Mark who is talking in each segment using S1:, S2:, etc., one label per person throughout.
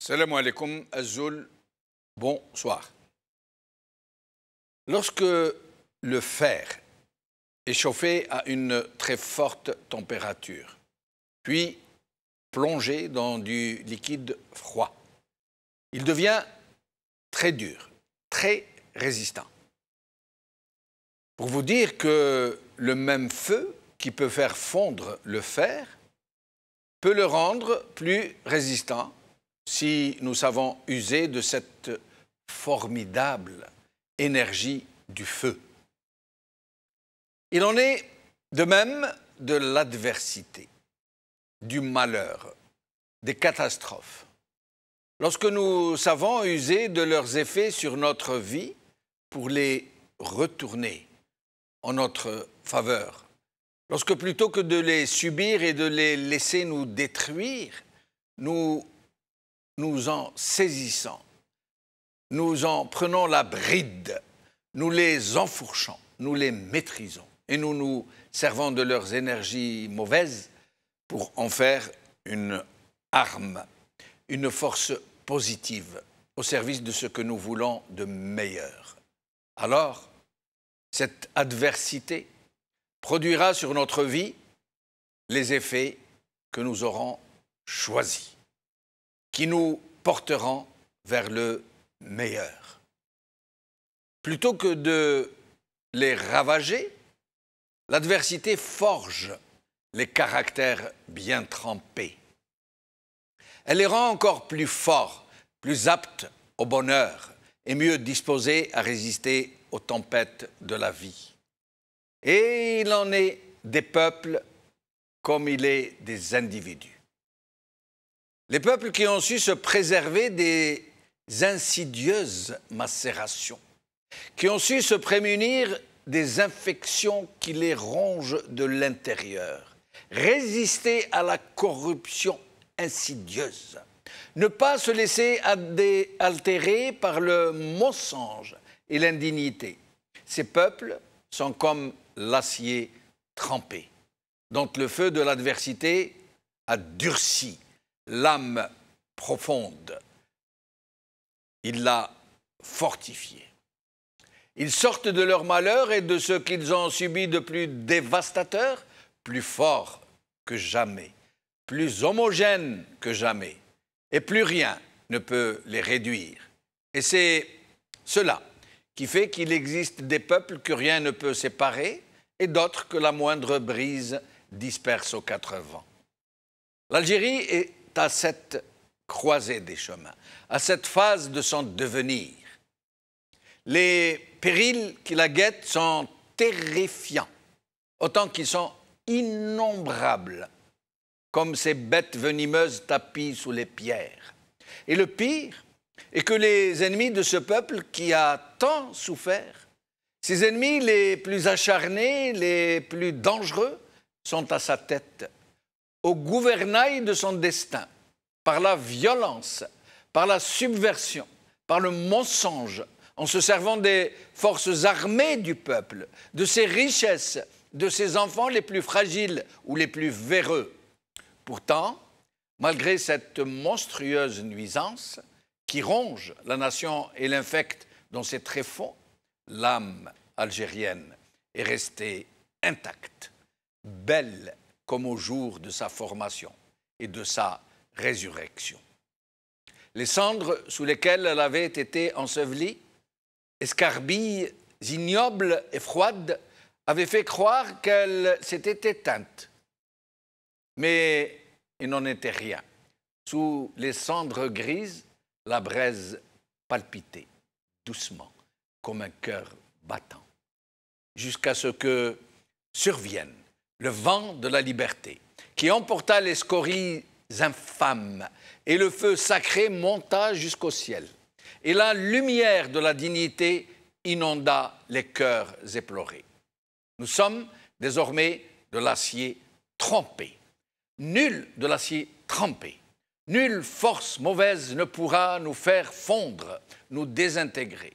S1: Salam alaikum, Azul, bonsoir. Lorsque le fer est chauffé à une très forte température, puis plongé dans du liquide froid, il devient très dur, très résistant. Pour vous dire que le même feu qui peut faire fondre le fer peut le rendre plus résistant si nous savons user de cette formidable énergie du feu. Il en est de même de l'adversité, du malheur, des catastrophes. Lorsque nous savons user de leurs effets sur notre vie pour les retourner en notre faveur, lorsque plutôt que de les subir et de les laisser nous détruire, nous en saisissons, nous en prenons la bride, nous les enfourchons, nous les maîtrisons et nous nous servons de leurs énergies mauvaises pour en faire une arme, une force positive au service de ce que nous voulons de meilleur. Alors, cette adversité produira sur notre vie les effets que nous aurons choisis, qui nous porteront vers le meilleur. Plutôt que de les ravager, l'adversité forge les caractères bien trempés. Elle les rend encore plus forts, plus aptes au bonheur et mieux disposés à résister aux tempêtes de la vie. Et il en est des peuples comme il est des individus. Les peuples qui ont su se préserver des insidieuses macérations, qui ont su se prémunir des infections qui les rongent de l'intérieur, résister à la corruption insidieuse, ne pas se laisser altérer par le mensonge et l'indignité. Ces peuples sont comme l'acier trempé, dont le feu de l'adversité a durci l'âme profonde. Il l'a fortifiée. Ils sortent de leur malheur et de ce qu'ils ont subi de plus dévastateur, plus forts que jamais, plus homogènes que jamais, et plus rien ne peut les réduire. Et c'est cela qui fait qu'il existe des peuples que rien ne peut séparer et d'autres que la moindre brise disperse aux quatre vents. L'Algérie est à cette croisée des chemins, à cette phase de son devenir. Les périls qui la guettent sont terrifiants, autant qu'ils sont innombrables, comme ces bêtes venimeuses tapies sous les pierres. Et le pire est que les ennemis de ce peuple qui a tant souffert, ces ennemis les plus acharnés, les plus dangereux, sont à sa tête, au gouvernail de son destin, par la violence, par la subversion, par le mensonge, en se servant des forces armées du peuple, de ses richesses, de ses enfants les plus fragiles ou les plus véreux. Pourtant, malgré cette monstrueuse nuisance qui ronge la nation et l'infecte dans ses tréfonds, l'âme algérienne est restée intacte, belle comme au jour de sa formation et de sa résurrection. Les cendres sous lesquelles elle avait été ensevelie, escarbilles ignobles et froides, avaient fait croire qu'elle s'était éteinte. Mais il n'en était rien. Sous les cendres grises, la braise palpitait, doucement, comme un cœur battant, jusqu'à ce que survienne le vent de la liberté, qui emporta les scories infâmes, et le feu sacré monta jusqu'au ciel. Et la lumière de la dignité inonda les cœurs éplorés. Nous sommes désormais de l'acier trempé. Nul de l'acier trempé, nulle force mauvaise ne pourra nous faire fondre, nous désintégrer.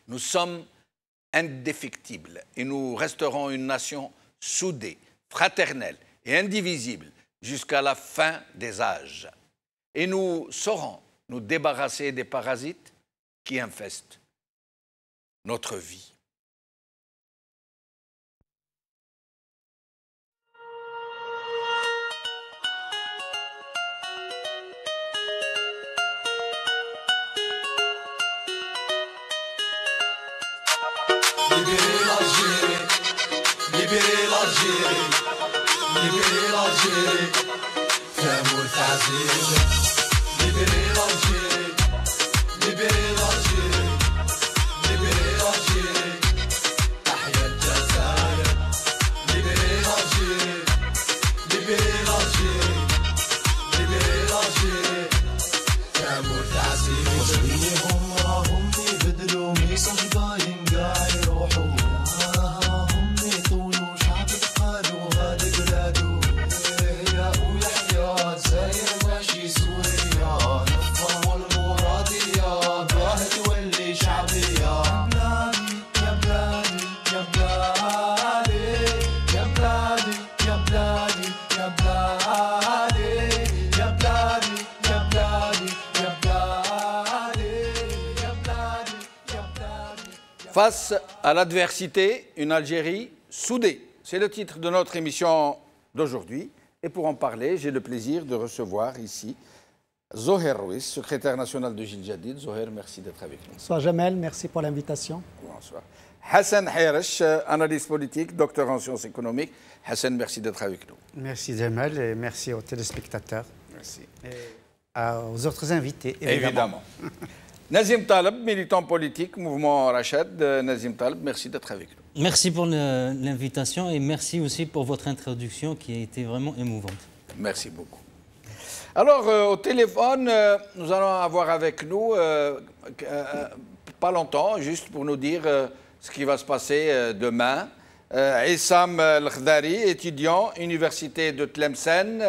S1: Nous sommes indéfectibles et nous resterons une nation soudée, fraternelle et indivisible jusqu'à la fin des âges. et nous saurons nous débarrasser des parasites qui infestent notre vie.
S2: Libérez l'Algérie, libérez l'Algérie, libérez l'Algérie, fermez le Tazir. Libérez l'Algérie, libérez l'Algérie, libérez l'Algérie, Tahia al-Jazair. Libérez l'Algérie, libérez l'Algérie, libérez l'Algérie, fermez le Tazir. وصليهم راهم يبدلوا ميساج باين قاع يروحوا هم يطولوا شعب قالوا هذا بلادو يا ويحيى الجزائر ماشي سوريا نفهم المرادية باه تولي شعبية يا بلادي يا بلادي يا بلادي يا بلادي يا بلادي يا بلادي يا بلادي يا بلادي يا بلادي يا بلادي.
S1: Face à l'adversité, une Algérie soudée. C'est le titre de notre émission d'aujourd'hui. Et pour en parler, j'ai le plaisir de recevoir ici Zoher Rouis, secrétaire national de Jil Jadid. Zoher, merci d'être avec nous.
S3: Bonsoir Jamel, merci pour l'invitation.
S1: Bonsoir. Hassan Hayresh, analyste politique, docteur en sciences économiques. Hassan, merci d'être avec nous.
S3: Merci Jamel et merci aux téléspectateurs.
S1: Merci.
S3: Et aux autres invités,
S1: Évidemment. Nazim Taleb, militant politique, mouvement Rachad. Nazim Taleb, merci d'être avec nous.
S4: Merci pour l'invitation et merci aussi pour votre introduction qui a été vraiment émouvante.
S1: Merci beaucoup. Alors, au téléphone, nous allons avoir avec nous, pas longtemps, juste pour nous dire ce qui va se passer demain, Issam El-Khdari, étudiant, Université de Tlemcen.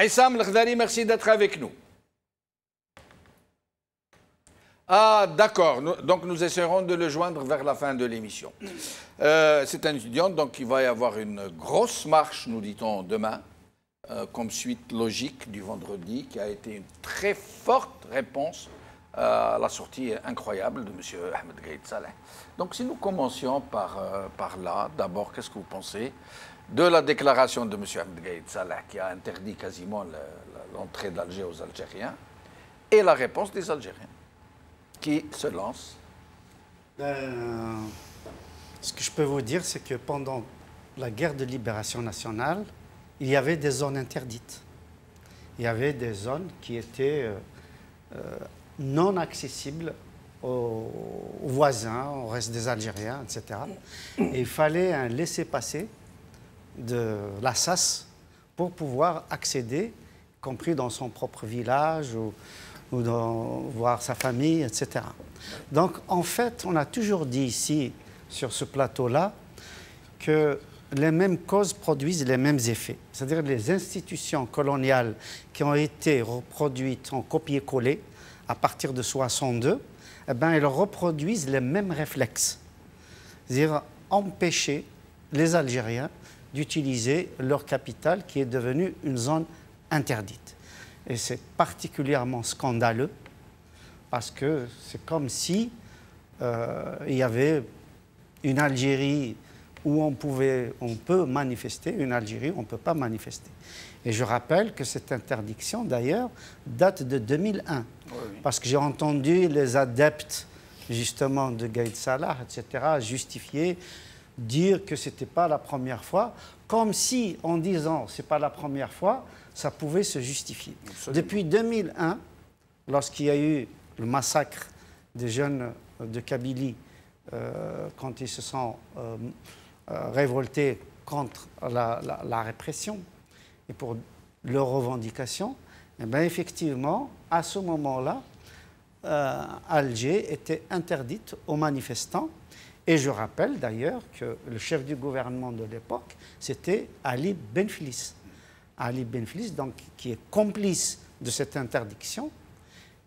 S1: Issam El-Khdari, merci d'être avec nous. Ah, d'accord. Donc, nous essaierons de le joindre vers la fin de l'émission. C'est un étudiant, donc il va y avoir une grosse marche, nous dit-on, demain, comme suite logique du vendredi, qui a été une très forte réponse à la sortie incroyable de M. Ahmed Gaïd Saleh. Donc, si nous commencions par là, d'abord, qu'est-ce que vous pensez de la déclaration de M. Ahmed Gaïd Saleh, qui a interdit quasiment l'entrée d'Alger aux Algériens, et la réponse des Algériens qui se lance?
S3: Ce que je peux vous dire, c'est que pendant la guerre de libération nationale, il y avait des zones interdites. Il y avait des zones qui étaient non accessibles aux voisins, au reste des Algériens, etc. Et il fallait un laissez-passer de l'Assas pour pouvoir accéder, y compris dans son propre village ou voir sa famille, etc. Donc, en fait, on a toujours dit ici, sur ce plateau-là, que les mêmes causes produisent les mêmes effets. C'est-à-dire les institutions coloniales qui ont été reproduites en copier-coller à partir de 1962, eh ben, elles reproduisent les mêmes réflexes. C'est-à-dire empêcher les Algériens d'utiliser leur capitale qui est devenue une zone interdite. Et c'est particulièrement scandaleux parce que c'est comme si il y avait une Algérie où on peut manifester, une Algérie où on ne peut pas manifester. Et je rappelle que cette interdiction, d'ailleurs, date de 2001. Oui. Parce que j'ai entendu les adeptes, justement, de Gaïd Salah, etc., justifier, dire que ce n'était pas la première fois, comme si, en disant ce n'est pas la première fois, ça pouvait se justifier. Absolument. Depuis 2001, lorsqu'il y a eu le massacre des jeunes de Kabylie, quand ils se sont révoltés contre la répression et pour leurs revendications, eh bien, effectivement, à ce moment-là, Alger était interdite aux manifestants. Et je rappelle d'ailleurs que le chef du gouvernement de l'époque, c'était Ali Benflis. Ali Benflis, donc, qui est complice de cette interdiction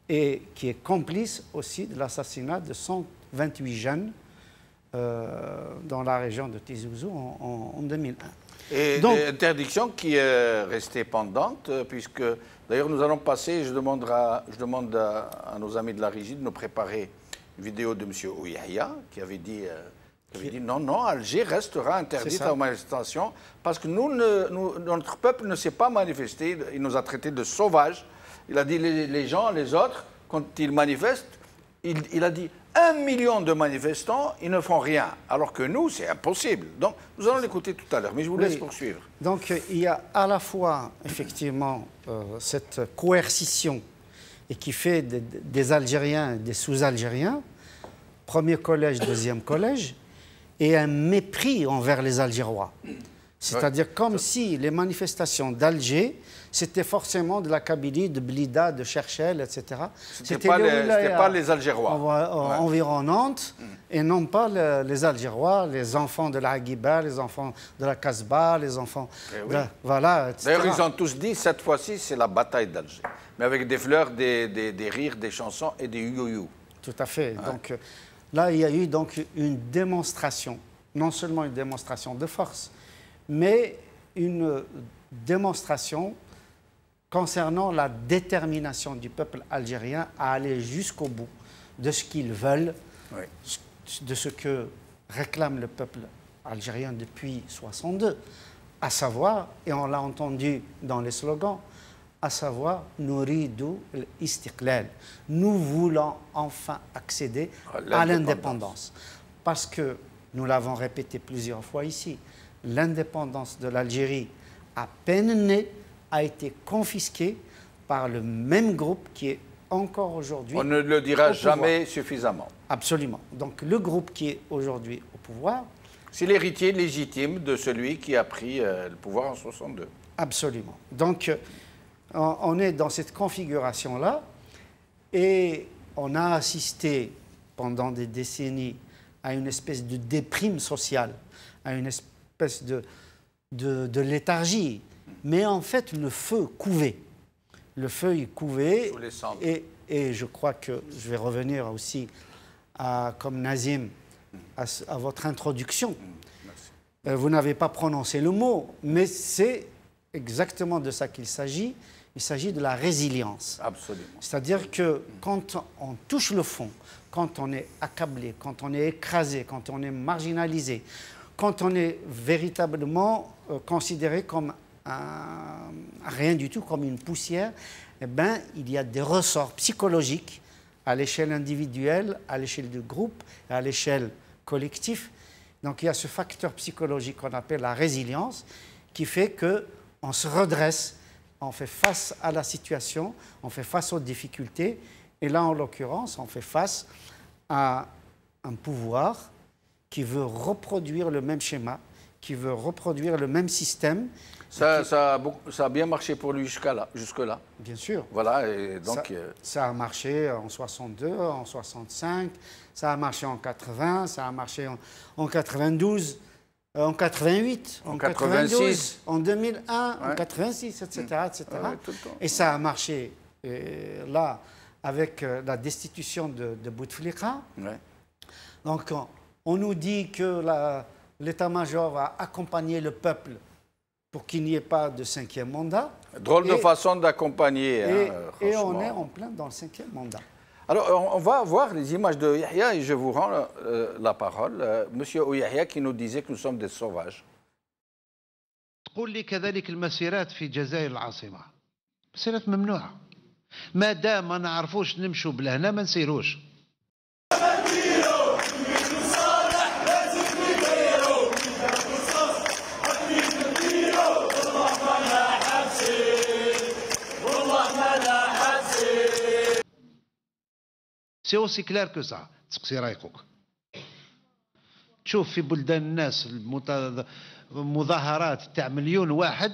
S3: et qui est complice aussi de l'assassinat de 128 jeunes dans la région de Tizi Ouzou en 2001.
S1: Et
S3: Donc,
S1: interdiction qui est restée pendante, puisque d'ailleurs nous allons passer, je demande à nos amis de la régie de nous préparer une vidéo de M. Ouyahia qui avait dit non, non, Alger restera interdite aux manifestations parce que notre peuple ne s'est pas manifesté, il nous a traités de sauvages. Il a dit les gens, les autres, quand ils manifestent, il a dit 1 million de manifestants, ils ne font rien. Alors que nous, c'est impossible. Donc, nous allons l'écouter tout à l'heure, mais je vous laisse poursuivre.
S3: Donc, il y a à la fois, effectivement, cette coercition et qui fait des Algériens des sous-Algériens, premier collège, deuxième collège, et un mépris envers les Algérois. C'est-à-dire comme si les manifestations d'Alger, c'était forcément de la Kabylie, de Blida, de Cherchel, etc.
S1: C'était pas les Algérois
S3: environnantes, et non pas les Algérois, les enfants de la Hagiba, les enfants de la Kasbah, les enfants... voilà, etc.
S1: D'ailleurs, ils ont tous dit, cette fois-ci, c'est la bataille d'Alger. Mais avec des fleurs, des rires, des chansons et des you-you.
S3: Tout à fait. Donc là, il y a eu donc une démonstration, non seulement une démonstration de force, mais une démonstration concernant la détermination du peuple algérien à aller jusqu'au bout de ce qu'ils veulent, de ce que réclame le peuple algérien depuis 1962, à savoir, et on l'a entendu dans les slogans, à savoir « Nouridou l'istiqlal ». Nous voulons enfin accéder à l'indépendance. Parce que, nous l'avons répété plusieurs fois ici, l'indépendance de l'Algérie, à peine née, a été confisquée par le même groupe qui est encore aujourd'hui...
S1: On ne le dira jamais suffisamment.
S3: Absolument. Donc le groupe qui est aujourd'hui au pouvoir...
S1: C'est l'héritier légitime de celui qui a pris le pouvoir en 1962.
S3: Absolument. Donc on est dans cette configuration-là et on a assisté pendant des décennies à une espèce de déprime sociale, à une espèce de léthargie. Mais en fait, le feu couvait. Le feu, il couvait. Et je crois que je vais revenir aussi, comme Nazim, à votre introduction. Vous n'avez pas prononcé le mot, mais c'est exactement de ça qu'il s'agit. Il s'agit de la résilience.
S1: Absolument.
S3: C'est-à-dire que quand on touche le fond, quand on est accablé, quand on est écrasé, quand on est marginalisé, quand on est véritablement considéré comme rien du tout, comme une poussière, eh ben, il y a des ressorts psychologiques à l'échelle individuelle, à l'échelle du groupe, à l'échelle collective. Donc il y a ce facteur psychologique qu'on appelle la résilience qui fait qu'on se redresse, on fait face à la situation, on fait face aux difficultés. Et là, en l'occurrence, on fait face à un pouvoir qui veut reproduire le même schéma, qui veut reproduire le même système.
S1: Ça a bien marché pour lui jusque-là.
S3: Bien sûr.
S1: Voilà, et donc...
S3: Ça a marché en 62, en 65, ça a marché en 80, ça a marché en 92, en 88, en 86, en 2001, en 86, etc. etc. Et ça a marché là avec la destitution de Bouteflika. Donc on nous dit que l'état-major a accompagné le peuple pour qu'il n'y ait pas de 5e mandat.
S1: Drôle de façon d'accompagner.
S3: Et on est en plein dans le 5e mandat.
S1: Alors, on va voir les images de Yahya et je vous rends la parole. Monsieur Ouyahia qui nous disait que nous sommes des sauvages.
S5: تقول لي كذلك المسيرات في جزائر العاصمة مسيرات ممنوعة ما دام ما نعرفوش نمشوا بلهنا ما نسيروش سي اوسي كلار كو سا تسقسي رايكوك تشوف في بلدان الناس مظاهرات تاع 1,000,000 واحد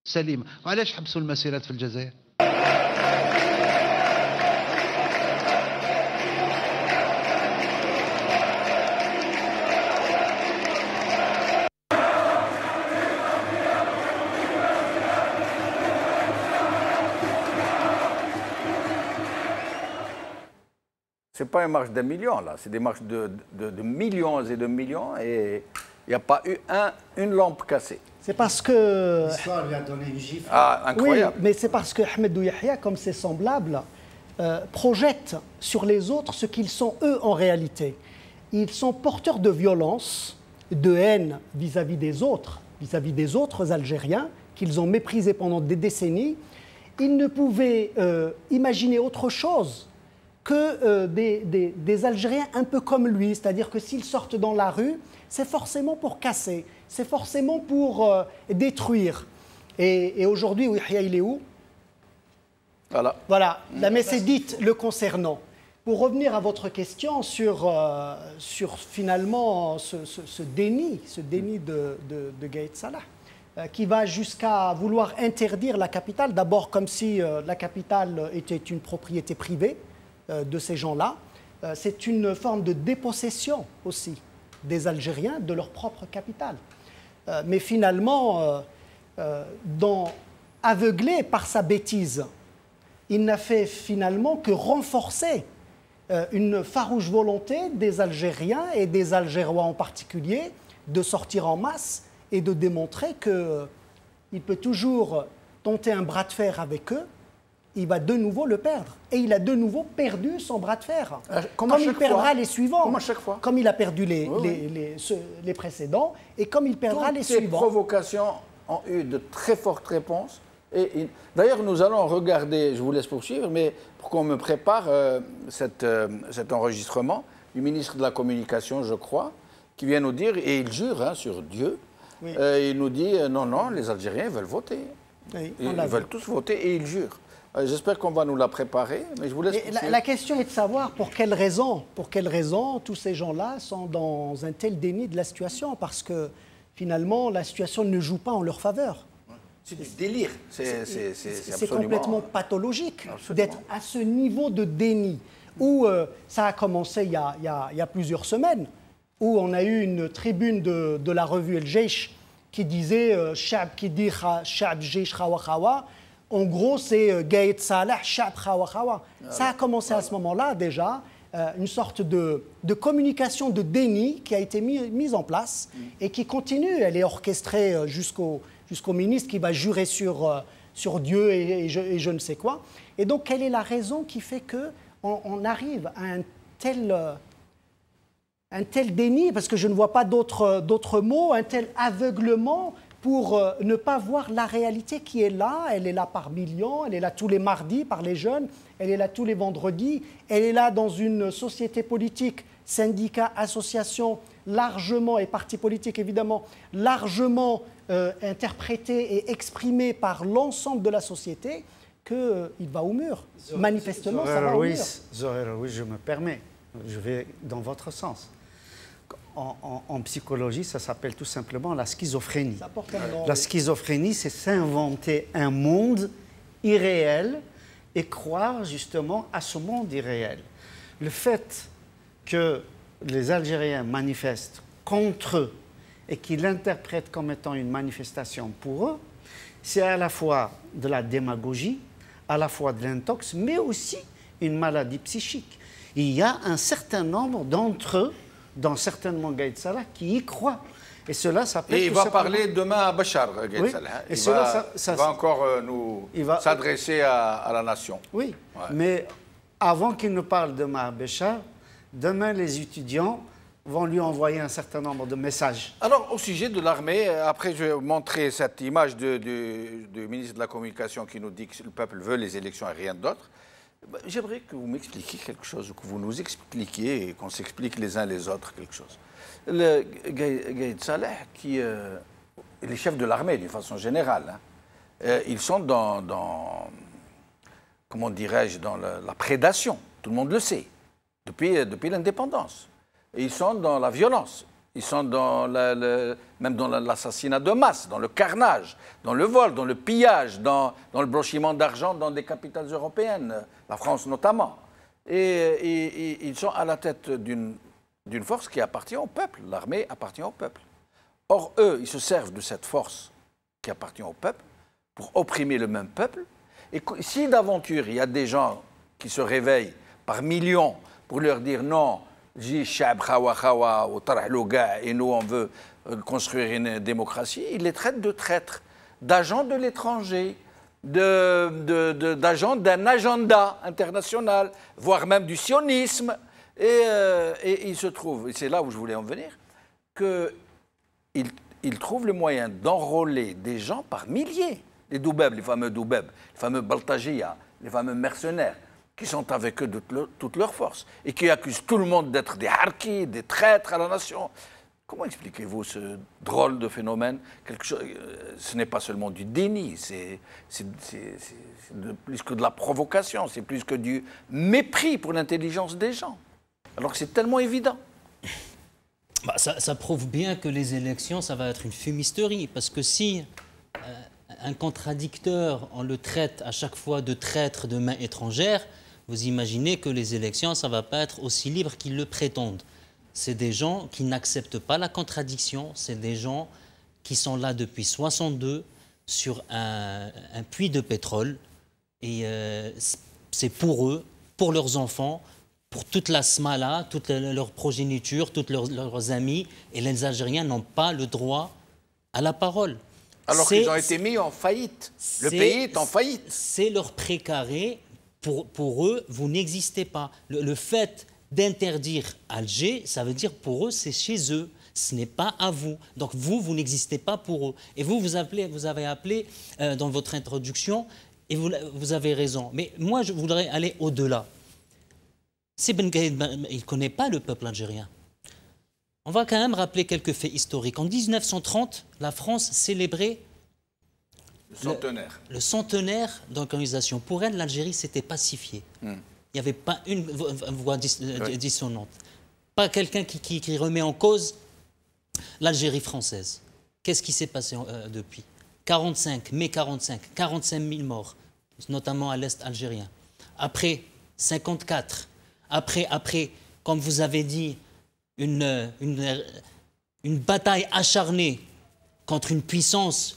S5: سليمه وعلاش حبسوا المسيرات في الجزائر
S1: Ce n'est pas une marche d'un million, là. C'est des marches de millions et de millions. Et il n'y a pas eu une lampe cassée.
S6: C'est parce que...
S3: L'histoire lui a donné une gifle.
S1: Ah, incroyable.
S6: Oui, mais c'est parce que Ahmed Yahya, comme ses semblables, projettent sur les autres ce qu'ils sont eux en réalité. Ils sont porteurs de violence, de haine vis-à-vis des autres Algériens qu'ils ont méprisés pendant des décennies. Ils ne pouvaient imaginer autre chose que des Algériens un peu comme lui, c'est-à-dire que s'ils sortent dans la rue, c'est forcément pour casser, c'est forcément pour détruire. Et aujourd'hui, Yahya, il est où? Voilà, la messe est dite le concernant. Pour revenir à votre question sur finalement ce déni de Gaïd Salah, qui va jusqu'à vouloir interdire la capitale, d'abord comme si la capitale était une propriété privée de ces gens-là. C'est une forme de dépossession aussi des Algériens de leur propre capitale. Mais finalement, aveuglé par sa bêtise, il n'a fait finalement que renforcer une farouche volonté des Algériens et des Algérois en particulier de sortir en masse et de démontrer qu'il peut toujours tenter un bras de fer avec eux, il va de nouveau le perdre. Et il a de nouveau perdu son bras de fer. Comme il perdra les suivants.
S1: Comme à chaque fois.
S6: Comme il a perdu les précédents et comme il perdra les suivants.
S1: Toutes ces provocations ont eu de très fortes réponses. D'ailleurs, nous allons regarder, je vous laisse poursuivre, mais pour qu'on me prépare cet enregistrement du ministre de la Communication, je crois, qui vient nous dire, et il jure sur Dieu, oui. Il nous dit non, les Algériens veulent voter.
S6: Oui,
S1: ils veulent tous voter et ils jurent. J'espère qu'on va nous la préparer, mais je vous laisse poursuivre.
S6: La question est de savoir pour quelles raisons tous ces gens-là sont dans un tel déni de la situation, parce que finalement, la situation ne joue pas en leur faveur.
S1: C'est du délire.
S6: C'est complètement pathologique d'être à ce niveau de déni, où ça a commencé il y a plusieurs semaines, où on a eu une tribune de la revue El Jeish qui disait « Shab qui dit Shab Jeish Khawa Khawa ». En gros, c'est Gaïd Salah, Shab Khawa Khawa. Ça a commencé à ce moment-là déjà, une sorte de communication de déni qui a été mise en place et qui continue. Elle est orchestrée jusqu'au ministre qui va jurer sur Dieu et je ne sais quoi. Et donc, quelle est la raison qui fait qu'on arrive à un tel déni, parce que je ne vois pas d'autres mots, un tel aveuglement pour ne pas voir la réalité qui est là. Elle est là par millions, elle est là tous les mardis par les jeunes, elle est là tous les vendredis, elle est là dans une société politique, syndicats, associations, largement, et partis politiques évidemment, largement interprétée et exprimée par l'ensemble de la société, qu'il va au mur. Manifestement, ça va au mur.
S3: Zohar, oui, je me permets, je vais dans votre sens. En psychologie, ça s'appelle tout simplement la schizophrénie. La schizophrénie, c'est s'inventer un monde irréel et croire justement à ce monde irréel. Le fait que les Algériens manifestent contre eux et qu'ils l'interprètent comme étant une manifestation pour eux, c'est à la fois de la démagogie, à la fois de l'intox, mais aussi une maladie psychique. Il y a un certain nombre d'entre eux, dont certainement Gaïd Salah, qui y croient. Et cela s'appelle...
S1: Et il va parler demain à Bachar, Gaïd Salah. Il va encore s'adresser à la nation.
S3: Oui, ouais. Mais avant qu'il ne parle demain à Bachar, demain les étudiants vont lui envoyer un certain nombre de messages.
S1: Alors, au sujet de l'armée, après je vais vous montrer cette image du ministre de la Communication qui nous dit que le peuple veut les élections et rien d'autre. J'aimerais que vous m'expliquiez quelque chose, que vous nous expliquiez et qu'on s'explique les uns les autres quelque chose. Le Gaïd Salah, qui est les chefs de l'armée d'une façon générale, ils sont comment dirais-je, dans la prédation, tout le monde le sait, depuis l'indépendance. Ils sont dans la violence, ils sont même dans l'assassinat de masse, dans le carnage, dans le vol, dans le pillage, dans le blanchiment d'argent dans des capitales européennes, la France notamment. Et ils sont à la tête d'une force qui appartient au peuple. L'armée appartient au peuple. Or, eux, ils se servent de cette force qui appartient au peuple pour opprimer le même peuple. Et si d'aventure, il y a des gens qui se réveillent par millions pour leur dire non, et nous on veut construire une démocratie, il les traite de traîtres, d'agents de l'étranger, d'agents d'un agenda international, voire même du sionisme. Et il se trouve, et c'est là où je voulais en venir, qu'il trouve le moyen d'enrôler des gens par milliers. Les doubeb, les fameux doubeb, les fameux baltagia, les fameux mercenaires, qui sont avec eux de toute leur force et qui accusent tout le monde d'être des harkis, des traîtres à la nation. Comment expliquez-vous ce drôle de phénomène? Ce n'est pas seulement du déni, c'est plus que de la provocation, c'est plus que du mépris pour l'intelligence des gens. Alors que c'est tellement évident.
S4: Bah, ça prouve bien que les élections, ça va être une fumisterie. Parce que si un contradicteur, on le traite à chaque fois de traître de main étrangère, vous imaginez que les élections, ça ne va pas être aussi libre qu'ils le prétendent. C'est des gens qui n'acceptent pas la contradiction, c'est des gens qui sont là depuis 62 sur un puits de pétrole. Et c'est pour eux, pour leurs enfants, pour toute la smala, toute leur progéniture, tous leurs amis. Et les Algériens n'ont pas le droit à la parole.
S1: Alors qu'ils ont été mis en faillite. Le pays est en faillite.
S4: C'est leur précaré. Pour eux, vous n'existez pas. Le fait d'interdire Alger, ça veut dire pour eux, c'est chez eux. Ce n'est pas à vous. Donc vous n'existez pas pour eux. Et vous avez appelé dans votre introduction, et vous avez raison. Mais moi, je voudrais aller au-delà. Si Ben Gaïd, il ne connaît pas le peuple algérien. On va quand même rappeler quelques faits historiques. En 1930, la France célébrait le centenaire d'organisation. Pour elle, l'Algérie s'était pacifiée. Il n'y avait pas une voix dissonante. Pas quelqu'un qui remet en cause l'Algérie française. Qu'est-ce qui s'est passé depuis 45, mai 45, 45 000 morts, notamment à l'Est algérien. Après, 54. Après, comme vous avez dit, une bataille acharnée contre une puissance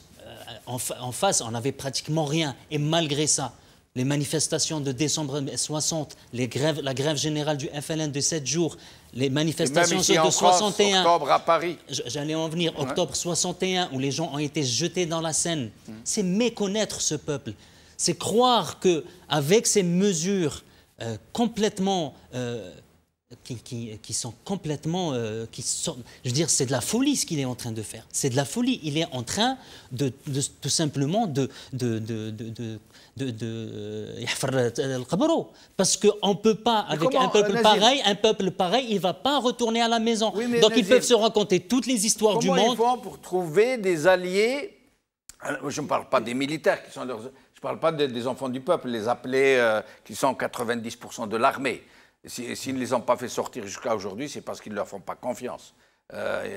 S4: en face, on n'avait pratiquement rien. Et malgré ça, les manifestations de décembre 60, la grève générale du FLN de 7 jours, les manifestations de 61,
S1: octobre à Paris.
S4: J'allais en venir, octobre 61, où les gens ont été jetés dans la Seine. C'est méconnaître ce peuple. C'est croire qu'avec ces mesures complètement... qui sont complètement... je veux dire, c'est de la folie ce qu'il est en train de faire. C'est de la folie. Il est en train tout simplement parce qu'on ne peut pas, avec un peuple pareil, il ne va pas retourner à la maison. Oui, donc ils peuvent se raconter toutes les histoires du monde.
S1: Comment ils font pour trouver des alliés? Je ne parle pas des militaires qui sont leurs... Je ne parle pas des enfants du peuple, les appelés qui sont 90% de l'armée. S'ils ne les ont pas fait sortir jusqu'à aujourd'hui, c'est parce qu'ils ne leur font pas confiance.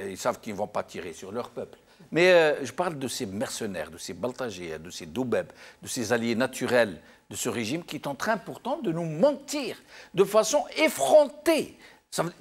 S1: Ils savent qu'ils ne vont pas tirer sur leur peuple. Mais je parle de ces mercenaires, de ces baltagés, de ces doubeb, de ces alliés naturels de ce régime qui est en train pourtant de nous mentir de façon effrontée.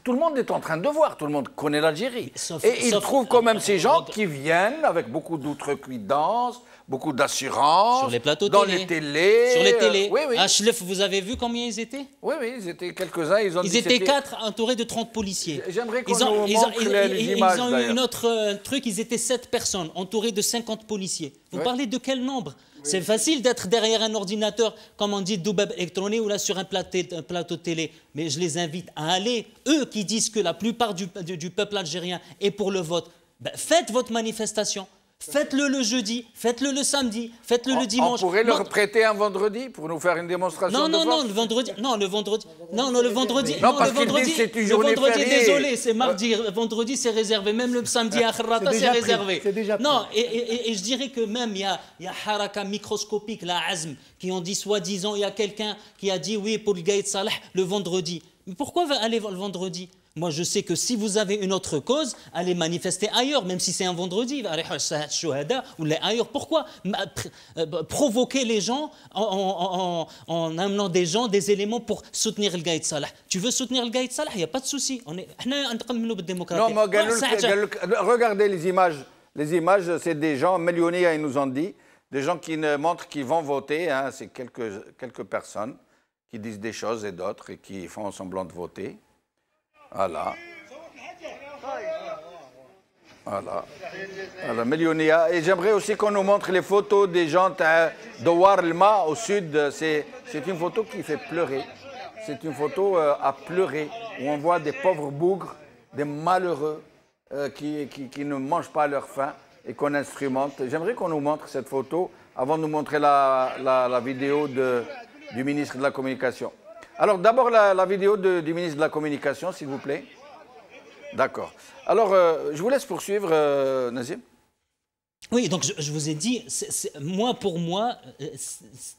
S1: Tout le monde est en train de voir, tout le monde connaît l'Algérie. Et ils trouvent quand même ces gens qui viennent avec beaucoup d'outrecuidance, beaucoup d'assurance.
S4: Sur les plateaux
S1: dans
S4: télé.
S1: Les télés.
S4: Sur les télés.
S1: Oui, oui.
S4: À Chlef, vous avez vu combien ils étaient?
S1: Oui, oui, ils étaient quelques-uns.
S4: Ils étaient 4 entourés de 30 policiers.
S1: J'aimerais qu'on nous montre les images.
S4: Ils ont eu un autre truc, ils étaient 7 personnes, entourés de 50 policiers. Vous parlez de quel nombre? C'est facile d'être derrière un ordinateur, comme on dit, doubeb électronique ou là sur un plateau télé. Mais je les invite à aller, eux qui disent que la plupart du peuple algérien est pour le vote. Ben, faites votre manifestation. Faites-le le jeudi, faites-le le samedi, faites-le le dimanche.
S1: On pourrait leur prêter un vendredi pour nous faire une démonstration de force.
S4: Non, le vendredi. Non, le vendredi,
S1: c'est une journée fériée.
S4: Désolé, c'est mardi. Vendredi, c'est réservé. Même le samedi à Kharrata, c'est réservé. Non, et je dirais que même il y a haraka microscopique, la azm, qui ont dit soi-disant, il y a quelqu'un qui a dit oui pour le Gaïd Salah le vendredi. Mais pourquoi aller le vendredi? Moi, je sais que si vous avez une autre cause, allez manifester ailleurs, même si c'est un vendredi. Ou ailleurs. Pourquoi provoquer les gens en amenant des gens, des éléments pour soutenir le Gaïd Salah? Tu veux soutenir le Gaïd Salah? Il n'y a pas de souci. Non, mais
S1: regardez les images. Les images, c'est des gens, millionnaires, ils nous ont dit, des gens qui montrent qu'ils vont voter. Hein, c'est quelques personnes qui disent des choses et d'autres et qui font semblant de voter. Voilà. Voilà. Voilà, Millionnaire. Et j'aimerais aussi qu'on nous montre les photos des gens de Warlma au sud. C'est une photo qui fait pleurer. C'est une photo à pleurer, où on voit des pauvres bougres, des malheureux qui ne mangent pas à leur faim et qu'on instrumente. J'aimerais qu'on nous montre cette photo avant de nous montrer la vidéo du ministre de la Communication. Alors d'abord la vidéo du ministre de la Communication, s'il vous plaît. D'accord. Alors, je vous laisse poursuivre, Nazim.
S4: Oui, donc je vous ai dit, pour moi,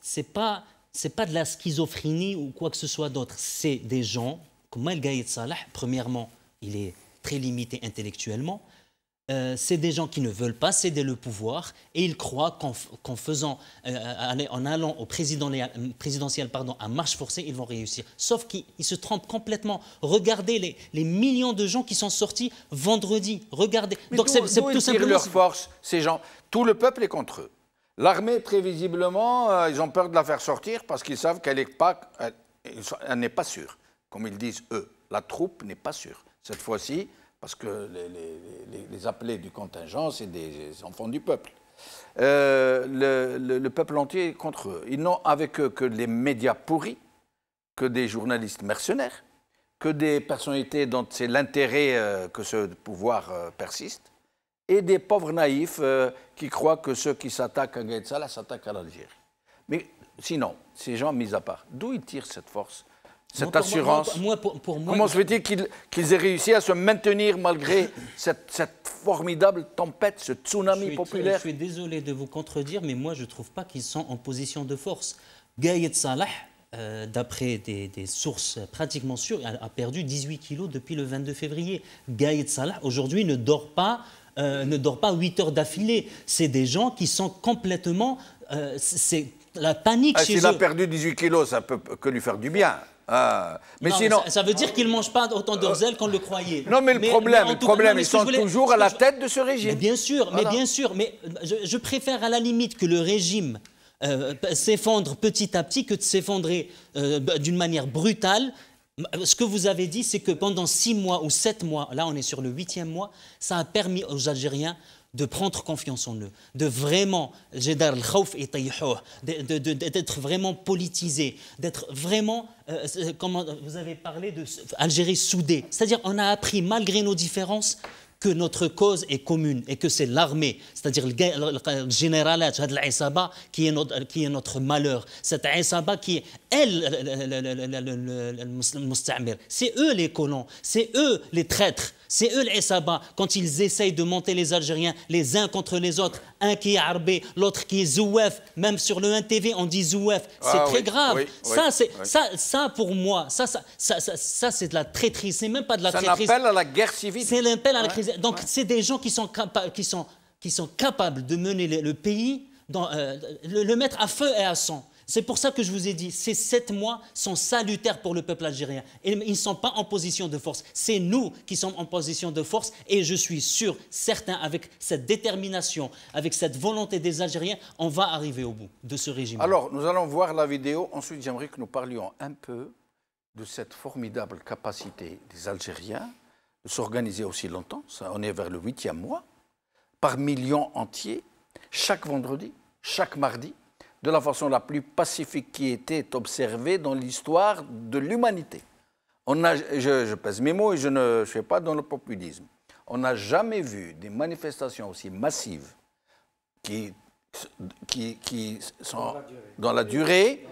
S4: c'est pas de la schizophrénie ou quoi que ce soit d'autre. C'est des gens, comme El Gaïd Salah, premièrement, il est très limité intellectuellement. C'est des gens qui ne veulent pas céder le pouvoir et ils croient en allant au présidentiel à marche forcée, ils vont réussir. Sauf qu'ils se trompent complètement. Regardez les millions de gens qui sont sortis vendredi. Regardez.
S1: Mais donc c'est tout simplement leur force, ces gens. Tout le peuple est contre eux. L'armée, très visiblement, ils ont peur de la faire sortir parce qu'ils savent qu'elle n'est pas sûre. Comme ils disent eux, la troupe n'est pas sûre. Cette fois-ci, parce que les appelés du contingent, c'est des enfants du peuple. Le peuple entier est contre eux. Ils n'ont avec eux que les médias pourris, que des journalistes mercenaires, que des personnalités dont c'est l'intérêt que ce pouvoir persiste, et des pauvres naïfs qui croient que ceux qui s'attaquent à Gaïd Salah s'attaquent à l'Algérie. Mais sinon, ces gens mis à part, d'où ils tirent cette force ? Cette assurance.
S4: Pour moi,
S1: comment se fait-il qu'ils aient réussi à se maintenir malgré cette formidable tempête, ce tsunami populaire?
S4: Je suis désolé de vous contredire, mais moi je ne trouve pas qu'ils sont en position de force. Gaïd Salah, d'après des sources pratiquement sûres, a perdu 18 kilos depuis le 22 février. Gaïd Salah, aujourd'hui, ne dort pas 8 heures d'affilée. C'est des gens qui sont complètement... c'est la panique chez eux.
S1: S'il a perdu 18 kilos, ça peut que lui faire du bien.
S4: Mais non, sinon, ça veut dire qu'ils ne mangent pas autant de zèle qu'on le croyait.
S1: Non, mais le problème, ils sont toujours à la tête de ce régime.
S4: Mais bien sûr, mais je préfère à la limite que le régime s'effondre petit à petit que de s'effondrer d'une manière brutale. Ce que vous avez dit, c'est que pendant 6 mois ou 7 mois, là on est sur le 8e mois, ça a permis aux Algériens de prendre confiance en eux, de vraiment, d'être vraiment politisé, d'être vraiment, comment vous avez parlé d'Algérie soudée. C'est-à-dire on a appris, malgré nos différences, que notre cause est commune et que c'est l'armée, c'est-à-dire le généralat, qui est notre malheur. Cette Aïsaba qui est, c'est eux les colons, c'est eux les traîtres. C'est eux les Sabah, quand ils essayent de monter les Algériens les uns contre les autres, un qui est Arbé, l'autre qui est Zouef, même sur le 1TV on dit Zouef, c'est très grave. Ça pour moi, ça c'est de la traîtrise, c'est même pas de la traîtrise.
S1: Ça l'appelle à la guerre civile.
S4: C'est l'appel à la crise. Donc c'est des gens qui sont capables de mener le pays, le mettre à feu et à sang. C'est pour ça que je vous ai dit, ces 7 mois sont salutaires pour le peuple algérien. Et ils ne sont pas en position de force. C'est nous qui sommes en position de force. Et je suis sûr, certain, avec cette détermination, avec cette volonté des Algériens, on va arriver au bout de ce régime.
S1: Alors, nous allons voir la vidéo. Ensuite, j'aimerais que nous parlions un peu de cette formidable capacité des Algériens de s'organiser aussi longtemps. On est vers le 8e mois, par millions entiers, chaque vendredi, chaque mardi, de la façon la plus pacifique qui était observée dans l'histoire de l'humanité. Je pèse mes mots et je ne fais pas dans le populisme. On n'a jamais vu des manifestations aussi massives qui sont dans la durée,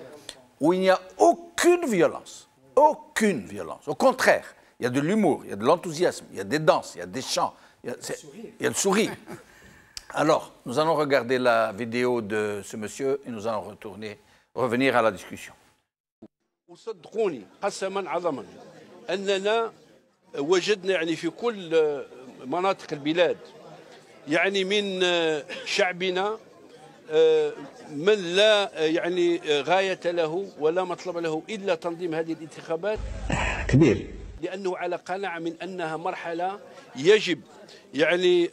S1: où il n'y a aucune violence. Aucune violence. Au contraire, il y a de l'humour, il y a de l'enthousiasme, il y a des danses, il y a des chants, il y a le sourire. Alors, nous allons regarder la vidéo de ce monsieur et nous allons revenir à la discussion.
S7: وصدقوني قسما عظما أننا وجدنا يعني في كل مناطق البلاد يعني من شعبنا من لا يعني غاية له ولا مطلب له إلا تنظيم هذه الانتخابات كبير لأنه على قناعة من أنها مرحلة يجب يعني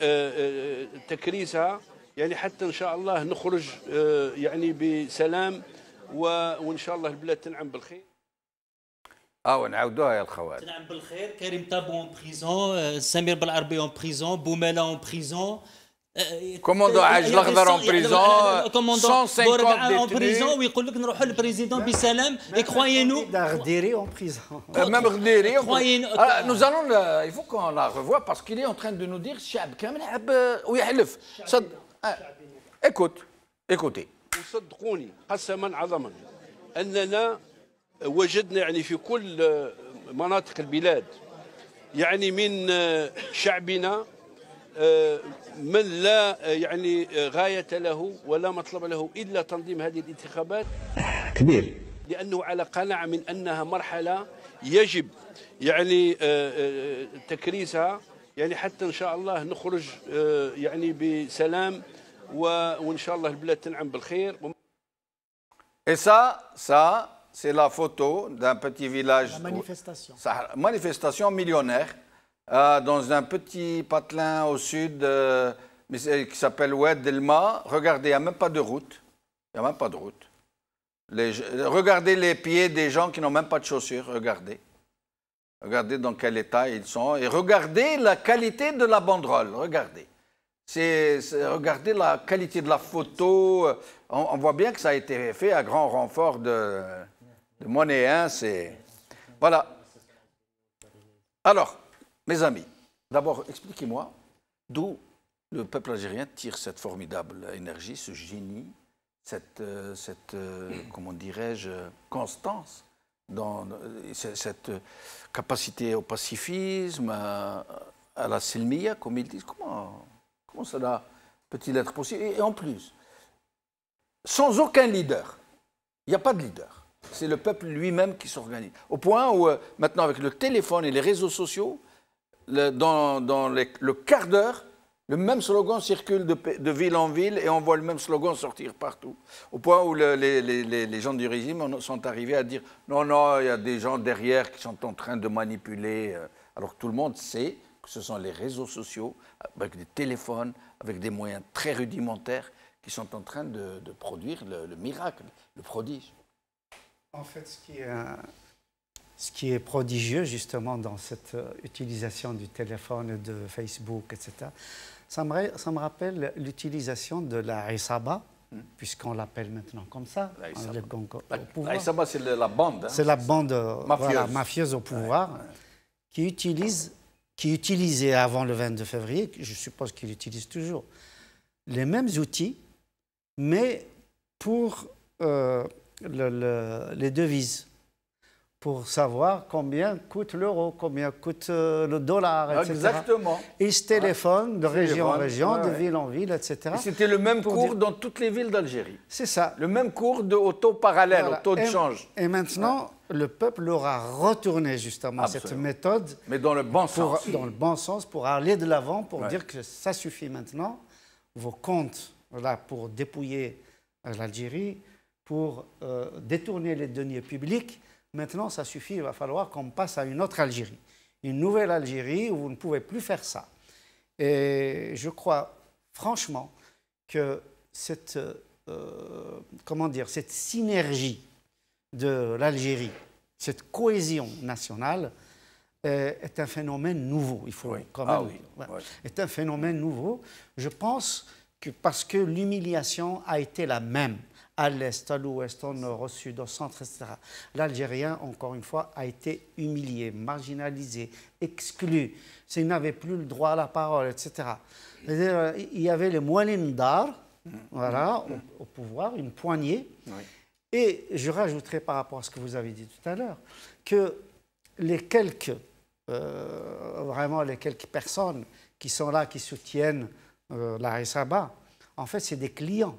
S7: تكريسها يعني حتى إن شاء الله نخرج يعني بسلام وإن شاء الله البلاد تنعم بالخير.
S1: ونعاودوها يا الخوات.
S4: نعم بالخير. كريم طابو en prison, سمير بالعربي en prison, Boumela en prison.
S1: Commandant Haj l'Akhdar en prison, 150
S4: en
S1: détenus.
S4: prison ويقول لك نروحوا للبريزيدون بسلام. Et croyez-nous,
S3: Dardiri en prison.
S1: Même Ghadiri.
S4: croyez-nous.
S1: Nous allons, il faut qu'on la revoie parce qu'il est en train de nous dire الشعب كامل حب ويحلف. Écoutez.
S7: وصدقوني قسما عظما اننا وجدنا يعني في كل مناطق البلاد يعني من شعبنا من لا يعني غاية له ولا مطلب له إلا تنظيم هذه الانتخابات
S5: كبير
S7: لأنه على قناعة من أنها مرحلة يجب يعني تكريسها يعني حتى إن شاء الله نخرج يعني بسلام وإن شاء الله البلاد تنعم بالخير.
S1: Et ça, c'est la photo d'un petit village.
S6: La manifestation.
S1: Manifestation millionnaire dans un petit patelin au sud qui s'appelle Oued Delma. Regardez, il n'y a même pas de route. Il n'y a même pas de route. Regardez les pieds des gens qui n'ont même pas de chaussures. Regardez. Regardez dans quel état ils sont. Et regardez la qualité de la banderole. Regardez. Regardez la qualité de la photo. On voit bien que ça a été fait à grand renfort de monnaie. Hein, voilà. Alors, mes amis, d'abord, expliquez-moi d'où le peuple algérien tire cette formidable énergie, ce génie, cette comment dirais-je, constance, cette capacité au pacifisme, à la silmiya, comme ils disent. Comment cela peut-il être possible? Et en plus, sans aucun leader, il n'y a pas de leader. C'est le peuple lui-même qui s'organise. Au point où, maintenant, avec le téléphone et les réseaux sociaux, dans le quart d'heure, le même slogan circule de ville en ville et on voit le même slogan sortir partout. Au point où les gens du régime sont arrivés à dire « Non, non, il y a des gens derrière qui sont en train de manipuler. » Alors tout le monde sait que ce sont les réseaux sociaux, avec des téléphones, avec des moyens très rudimentaires, qui sont en train de produire le miracle, le prodige.
S3: En fait, ce qui est prodigieux justement dans cette utilisation du téléphone, de Facebook, etc., ça me rappelle l'utilisation de la Isaba, puisqu'on l'appelle maintenant comme ça.
S1: La Isaba, c'est la bande. Hein.
S3: C'est la bande mafieuse au pouvoir, qui utilisait avant le 22 février, je suppose qu'il utilise toujours, les mêmes outils, mais pour les devises, pour savoir combien coûte l'euro, combien coûte le dollar, etc.
S1: Exactement.
S3: Ils se téléphonent de région en région, de ville en ville, etc.
S1: C'était le même cours dans toutes les villes d'Algérie.
S3: C'est ça.
S1: Le même cours au taux parallèle, au taux de change.
S3: Et maintenant, le peuple aura retourné justement cette méthode.
S1: Mais dans le bon sens.
S3: Dans le bon sens, pour aller de l'avant, pour dire que ça suffit maintenant. Vos comptes, voilà, pour dépouiller l'Algérie, pour détourner les deniers publics. Maintenant, ça suffit, il va falloir qu'on passe à une autre Algérie. Une nouvelle Algérie où vous ne pouvez plus faire ça. Et je crois franchement que cette synergie de l'Algérie, cette cohésion nationale est un phénomène nouveau. Il faut quand même est un phénomène nouveau. Je pense que parce que l'humiliation a été la même à l'est, à l'ouest, au nord, au sud, au centre, etc. L'Algérien, encore une fois, a été humilié, marginalisé, exclu. Il n'avait plus le droit à la parole, etc. Il y avait les moellines d'art, voilà, au pouvoir, une poignée. Oui. Et je rajouterai par rapport à ce que vous avez dit tout à l'heure, que les quelques personnes qui sont là, qui soutiennent la Isaba, en fait, c'est des clients.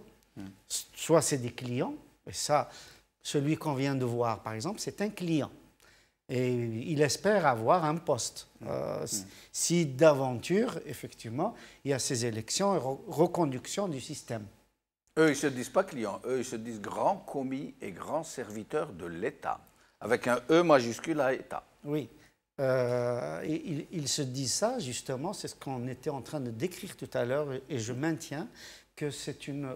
S3: Soit c'est des clients, et ça, celui qu'on vient de voir, par exemple, c'est un client. Et il espère avoir un poste. Si d'aventure, effectivement, il y a ces élections et reconduction du système.
S1: Eux, ils ne se disent pas clients, eux, ils se disent grands commis et grands serviteurs de l'État, avec un E majuscule à État.
S3: Oui. Ils se disent ça, justement, c'est ce qu'on était en train de décrire tout à l'heure, et je maintiens que c'est une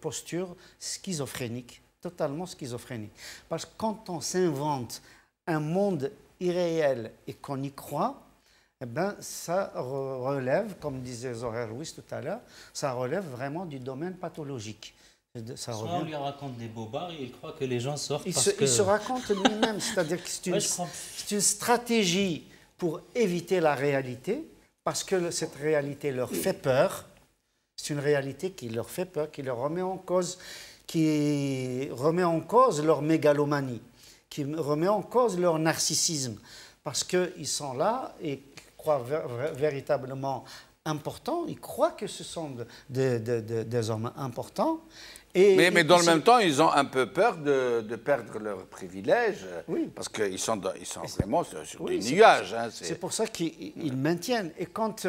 S3: posture schizophrénique, totalement schizophrénique. Parce que quand on s'invente un monde irréel et qu'on y croit, eh ben, ça relève, comme disait Zohar Louis tout à l'heure, ça relève vraiment du domaine pathologique.
S4: Soit on lui raconte des bobards et il croit que les gens sortent
S3: il se raconte lui-même, c'est-à-dire que c'est une stratégie pour éviter la réalité, parce que cette réalité leur fait peur. C'est une réalité qui leur fait peur, qui leur remet en cause, leur mégalomanie, qui remet en cause leur narcissisme, parce qu'ils sont là et croient véritablement importants, ils croient que ce sont des hommes importants.
S1: Mais dans le même temps, ils ont un peu peur de perdre leurs privilèges,
S3: oui.
S1: Parce qu'ils sont vraiment sur des nuages.
S3: C'est pour ça qu'ils maintiennent. Et quand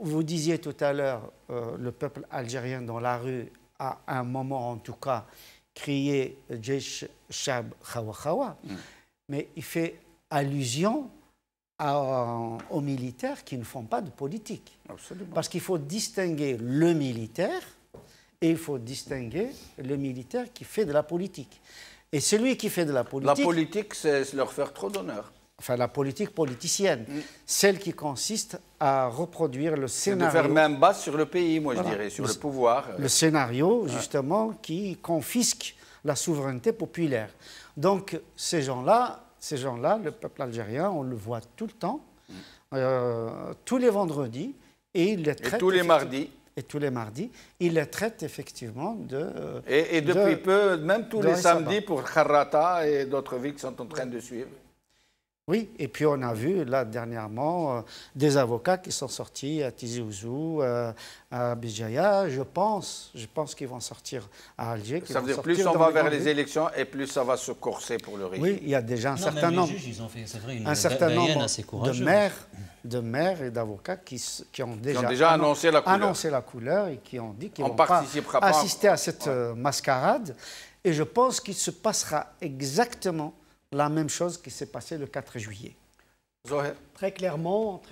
S3: vous disiez tout à l'heure, le peuple algérien dans la rue a à un moment en tout cas crié « Jaish Shab Khawa Khawa », mais il fait allusion aux militaires qui ne font pas de politique.
S1: Absolument.
S3: Parce qu'il faut distinguer le militaire et il faut distinguer le militaire qui fait de la politique. Et celui qui fait de la politique...
S1: La politique, c'est leur faire trop d'honneur.
S3: Enfin, la politique politicienne, celle qui consiste à reproduire le scénario...
S1: De faire main basse sur le pays, moi je dirais, sur le pouvoir.
S3: Le scénario, justement, qui confisque la souveraineté populaire. Donc, ces gens-là, le peuple algérien, on le voit tout le temps, tous les vendredis, et ils les traitent...
S1: Et tous les mardis.
S3: Et tous les mardis, ils les traitent effectivement de...
S1: Et depuis peu, même tous les samedis pour Kharrata et d'autres villes qui sont en train de suivre.
S3: Oui, et puis on a vu là dernièrement des avocats qui sont sortis à Tizi Ouzou, à Béjaïa. Je pense qu'ils vont sortir à Alger.
S1: Ça veut dire plus on va vers les élections et plus ça va se corser pour le régime.
S3: Oui, il y a déjà un certain nombre.
S4: Les juges, ils ont fait, c'est vrai,
S3: un certain nombre de maires et d'avocats qui ont déjà
S1: annoncé la
S3: couleur et qui ont dit qu'ils vont pas assister à cette mascarade. Et je pense qu'il se passera exactement la même chose qui s'est passée le 4 juillet.
S6: Zohar. Très clairement,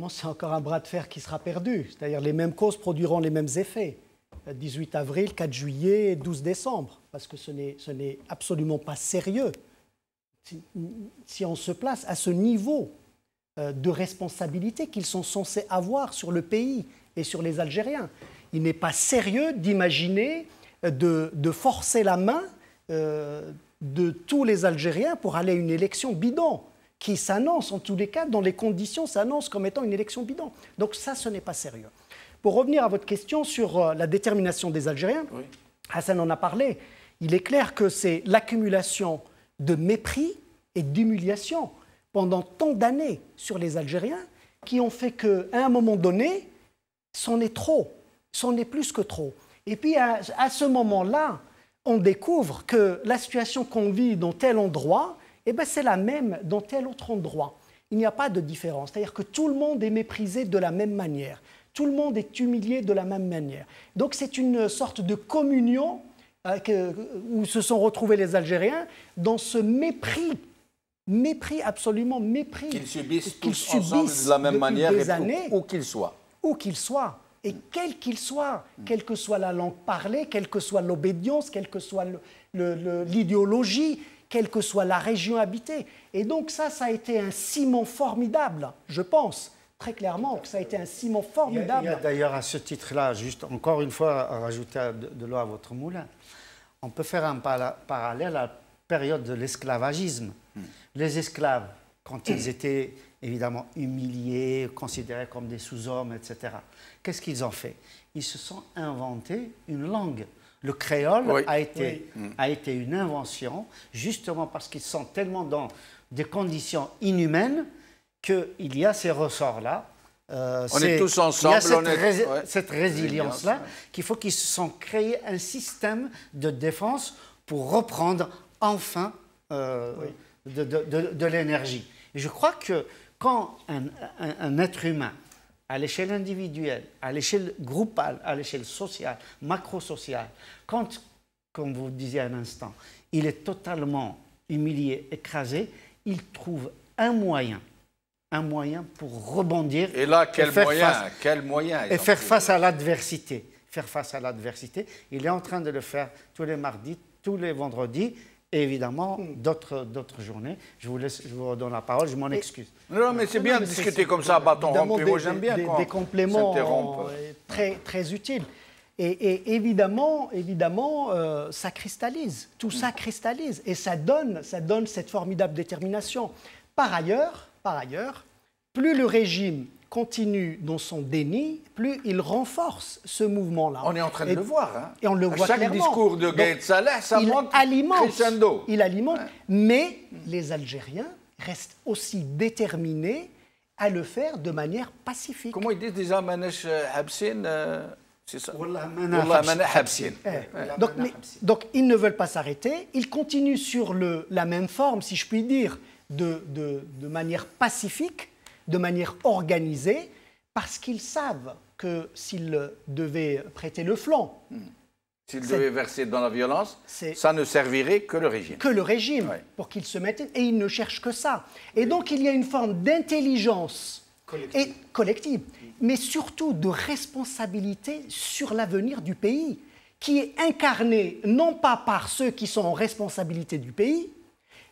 S6: c'est encore un bras de fer qui sera perdu. C'est-à-dire les mêmes causes produiront les mêmes effets. 18 avril, 4 juillet, 12 décembre. Parce que ce n'est absolument pas sérieux. Si on se place à ce niveau de responsabilité qu'ils sont censés avoir sur le pays et sur les Algériens, il n'est pas sérieux d'imaginer de forcer la main de tous les Algériens pour aller à une élection bidon, qui s'annonce en tous les cas, dans les conditions, s'annonce comme étant une élection bidon. Donc ça, ce n'est pas sérieux. Pour revenir à votre question sur la détermination des Algériens, oui. Hassan en a parlé, il est clair que c'est l'accumulation de mépris et d'humiliation pendant tant d'années sur les Algériens qui ont fait qu'à un moment donné, c'en est trop, c'en est plus que trop. Et puis à ce moment-là, on découvre que la situation qu'on vit dans tel endroit, eh ben c'est la même dans tel autre endroit. Il n'y a pas de différence. C'est-à-dire que tout le monde est méprisé de la même manière. Tout le monde est humilié de la même manière. Donc c'est une sorte de communion où se sont retrouvés les Algériens dans ce mépris absolument mépris.
S1: Qu'ils subissent tous ensemble de la même manière, où qu'ils soient.
S6: Où qu'ils soient. Et quel qu'il soit, quelle que soit la langue parlée, quelle que soit l'obédience, quelle que soit l'idéologie, quelle que soit la région habitée. Et donc ça a été un ciment formidable, je pense, très clairement que ça a été un ciment formidable.
S3: Il y a d'ailleurs à ce titre-là, juste encore une fois, à rajouter de l'eau à votre moulin, on peut faire un parallèle à la période de l'esclavagisme. Les esclaves, quand ils étaient évidemment humiliés, considérés comme des sous-hommes, etc., qu'est-ce qu'ils ont fait? Ils se sont inventés une langue. Le créole a été une invention, justement parce qu'ils sont tellement dans des conditions inhumaines qu'il y a ces ressorts-là.
S1: On est tous ensemble.
S3: Il y a cette résilience-là qu'il faut qu'ils se sont créés un système de défense pour reprendre enfin de l'énergie. Et je crois que quand un être humain, à l'échelle individuelle, à l'échelle groupale, à l'échelle sociale, macro-sociale, quand, comme vous disiez un instant, il est totalement humilié, écrasé, il trouve un moyen pour rebondir.
S1: Et là, quel moyen
S3: et faire face à l'adversité. Faire face à l'adversité. Il est en train de le faire tous les mardis, tous les vendredis, et évidemment d'autres journées. Je vous redonne la parole, je m'en excuse.
S1: Non, mais c'est bien de discuter comme ça à bâton rompu. Moi, j'aime bien quand
S6: des compléments
S1: s'interrompre.
S6: très utiles. Et évidemment, ça cristallise. Tout ça cristallise. Et ça donne cette formidable détermination. Par ailleurs, plus le régime continue dans son déni, plus il renforce ce mouvement-là.
S1: On est en train de le voir. Hein.
S6: Et on le voit
S1: chaque
S6: clairement.
S1: Discours de Gaët Salah, ça monte crescendo.
S6: Il alimente, mais les Algériens restent aussi déterminés à le faire de manière pacifique.
S1: Comment ils disent déjà, Manesh Habsin c'est ça.
S6: Donc, ils ne veulent pas s'arrêter. Ils continuent sur la même forme, si je puis dire, de manière pacifique, de manière organisée, parce qu'ils savent que s'ils devaient prêter le flanc,
S1: s'ils devaient verser dans la violence, ça ne servirait que le régime.
S6: Que le régime, pour qu'ils se mettent... Et ils ne cherchent que ça. Et donc, il y a une forme d'intelligence collective, mais surtout de responsabilité sur l'avenir du pays, qui est incarnée non pas par ceux qui sont en responsabilité du pays,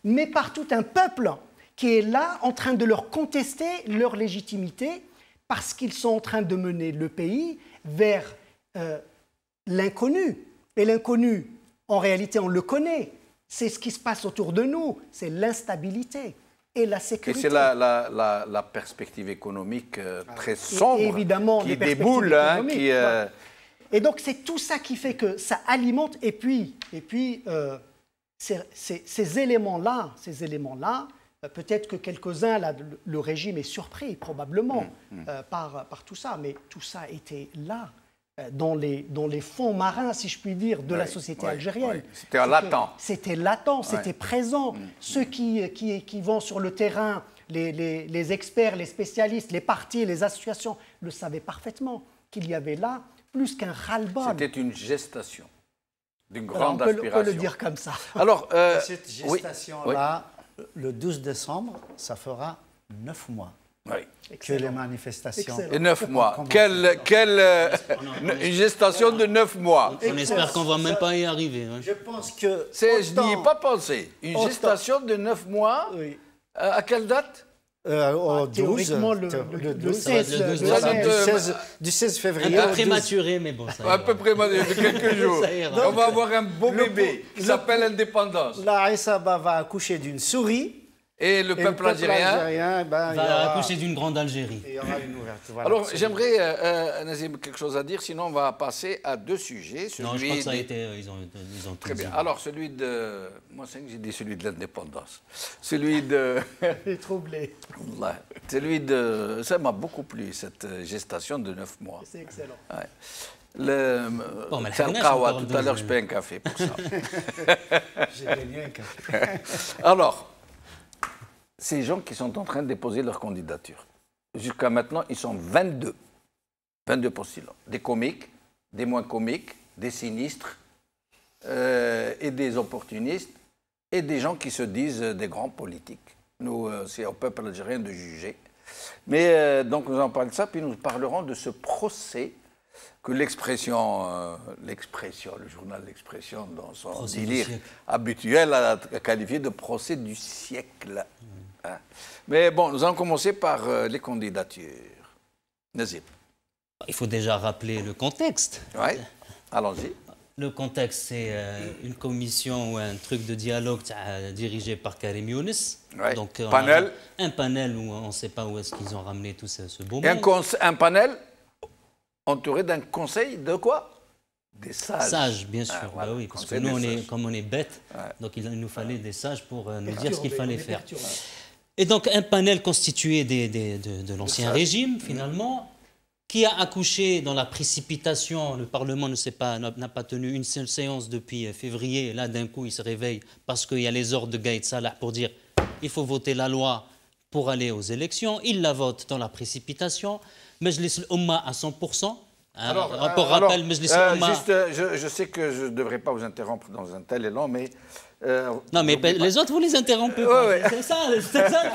S6: mais par tout un peuple qui est là en train de leur contester leur légitimité parce qu'ils sont en train de mener le pays vers l'inconnu. Et l'inconnu, en réalité, on le connaît. C'est ce qui se passe autour de nous, c'est l'instabilité et la sécurité.
S1: Et c'est la perspective économique très sombre
S6: évidemment,
S1: qui déboule. Hein,
S6: Et donc, c'est tout ça qui fait que ça alimente. Et puis ces éléments-là, peut-être que quelques-uns, le régime est surpris, probablement, par tout ça. Mais tout ça était là, dans les fonds marins, si je puis dire, de la société algérienne.
S1: C'était latent.
S6: C'était latent, c'était présent. Ceux qui vont sur le terrain, les experts, les spécialistes, les partis, les associations, le savaient parfaitement qu'il y avait là plus qu'un ras-le-bol.
S1: C'était une gestation d'une grande aspiration.
S6: On peut le dire comme ça.
S1: Alors,
S3: cette gestation-là, le 12 décembre, ça fera 9 mois. Que les manifestations.
S1: Et 9 mois. Une gestation de 9 mois.
S4: On espère qu'on ne va même pas y arriver. Hein.
S3: Je pense que.
S1: Je n'y ai pas pensé. Une gestation de 9 mois. À quelle date?
S3: Au 12.
S6: Théoriquement, le 16.
S3: Du 16 février.
S4: Un peu prématuré, mais bon, ça ira.
S1: Un peu prématuré, de quelques jours. On va avoir un beau bébé qui s'appelle Indépendance.
S3: La Issaba va accoucher d'une souris.
S1: Et le peuple algérien
S4: va accoucher d'une grande Algérie.
S3: Il y aura une ouverture. Voilà,
S1: alors, j'aimerais, Nazim, quelque chose à dire, sinon on va passer à 2 sujets.
S4: Non, je crois que ça a été... Ils ont tout
S1: Très bien.
S4: dit.
S1: Alors, celui de... Moi, j'ai dit celui de l'indépendance. Celui de...
S6: Il est troublé.
S1: Celui de... Ça m'a beaucoup plu, cette gestation de 9 mois.
S6: C'est excellent.
S4: Bon, mais
S1: tout à l'heure, je paye un café pour ça.
S3: J'ai gagné un café.
S1: Alors... Ces gens qui sont en train de déposer leur candidature. Jusqu'à maintenant, ils sont 22. 22 postulants. Des comiques, des moins comiques, des sinistres, et des opportunistes, et des gens qui se disent des grands politiques. Nous, c'est au peuple algérien de juger. Mais donc, nous en parlons de ça, puis nous parlerons de ce procès que le journal L'Expression, dans son délire habituel, a qualifié de procès du siècle. Mais bon, nous allons commencer par les candidatures. Nazim.
S4: Il faut déjà rappeler le contexte.
S1: Oui, allons-y.
S4: Le contexte, c'est une commission ou un truc de dialogue dirigé par Karim Younes.
S1: Ouais.
S4: Donc, un panel où on ne sait pas où est-ce qu'ils ont ramené tout ce beau monde.
S1: Un panel entouré d'un conseil de quoi? Des sages.
S4: Sages, bien sûr. Voilà, oui, parce que nous, comme on est bêtes, donc il nous fallait des sages pour nous dire ce qu'il fallait faire. Et donc un panel constitué de l'ancien régime, finalement, qui a accouché dans la précipitation. Le Parlement n'a pas tenu une seule séance depuis février. Là, d'un coup, il se réveille parce qu'il y a les ordres de Gaët Salah pour dire il faut voter la loi pour aller aux élections. Il la vote dans la précipitation. Majlis al-Umma à 100%.
S1: Je sais que je ne devrais pas vous interrompre dans un tel élan, mais
S4: Non, mais les autres, vous les interrompez
S1: pas.
S4: Ouais. C'est ça le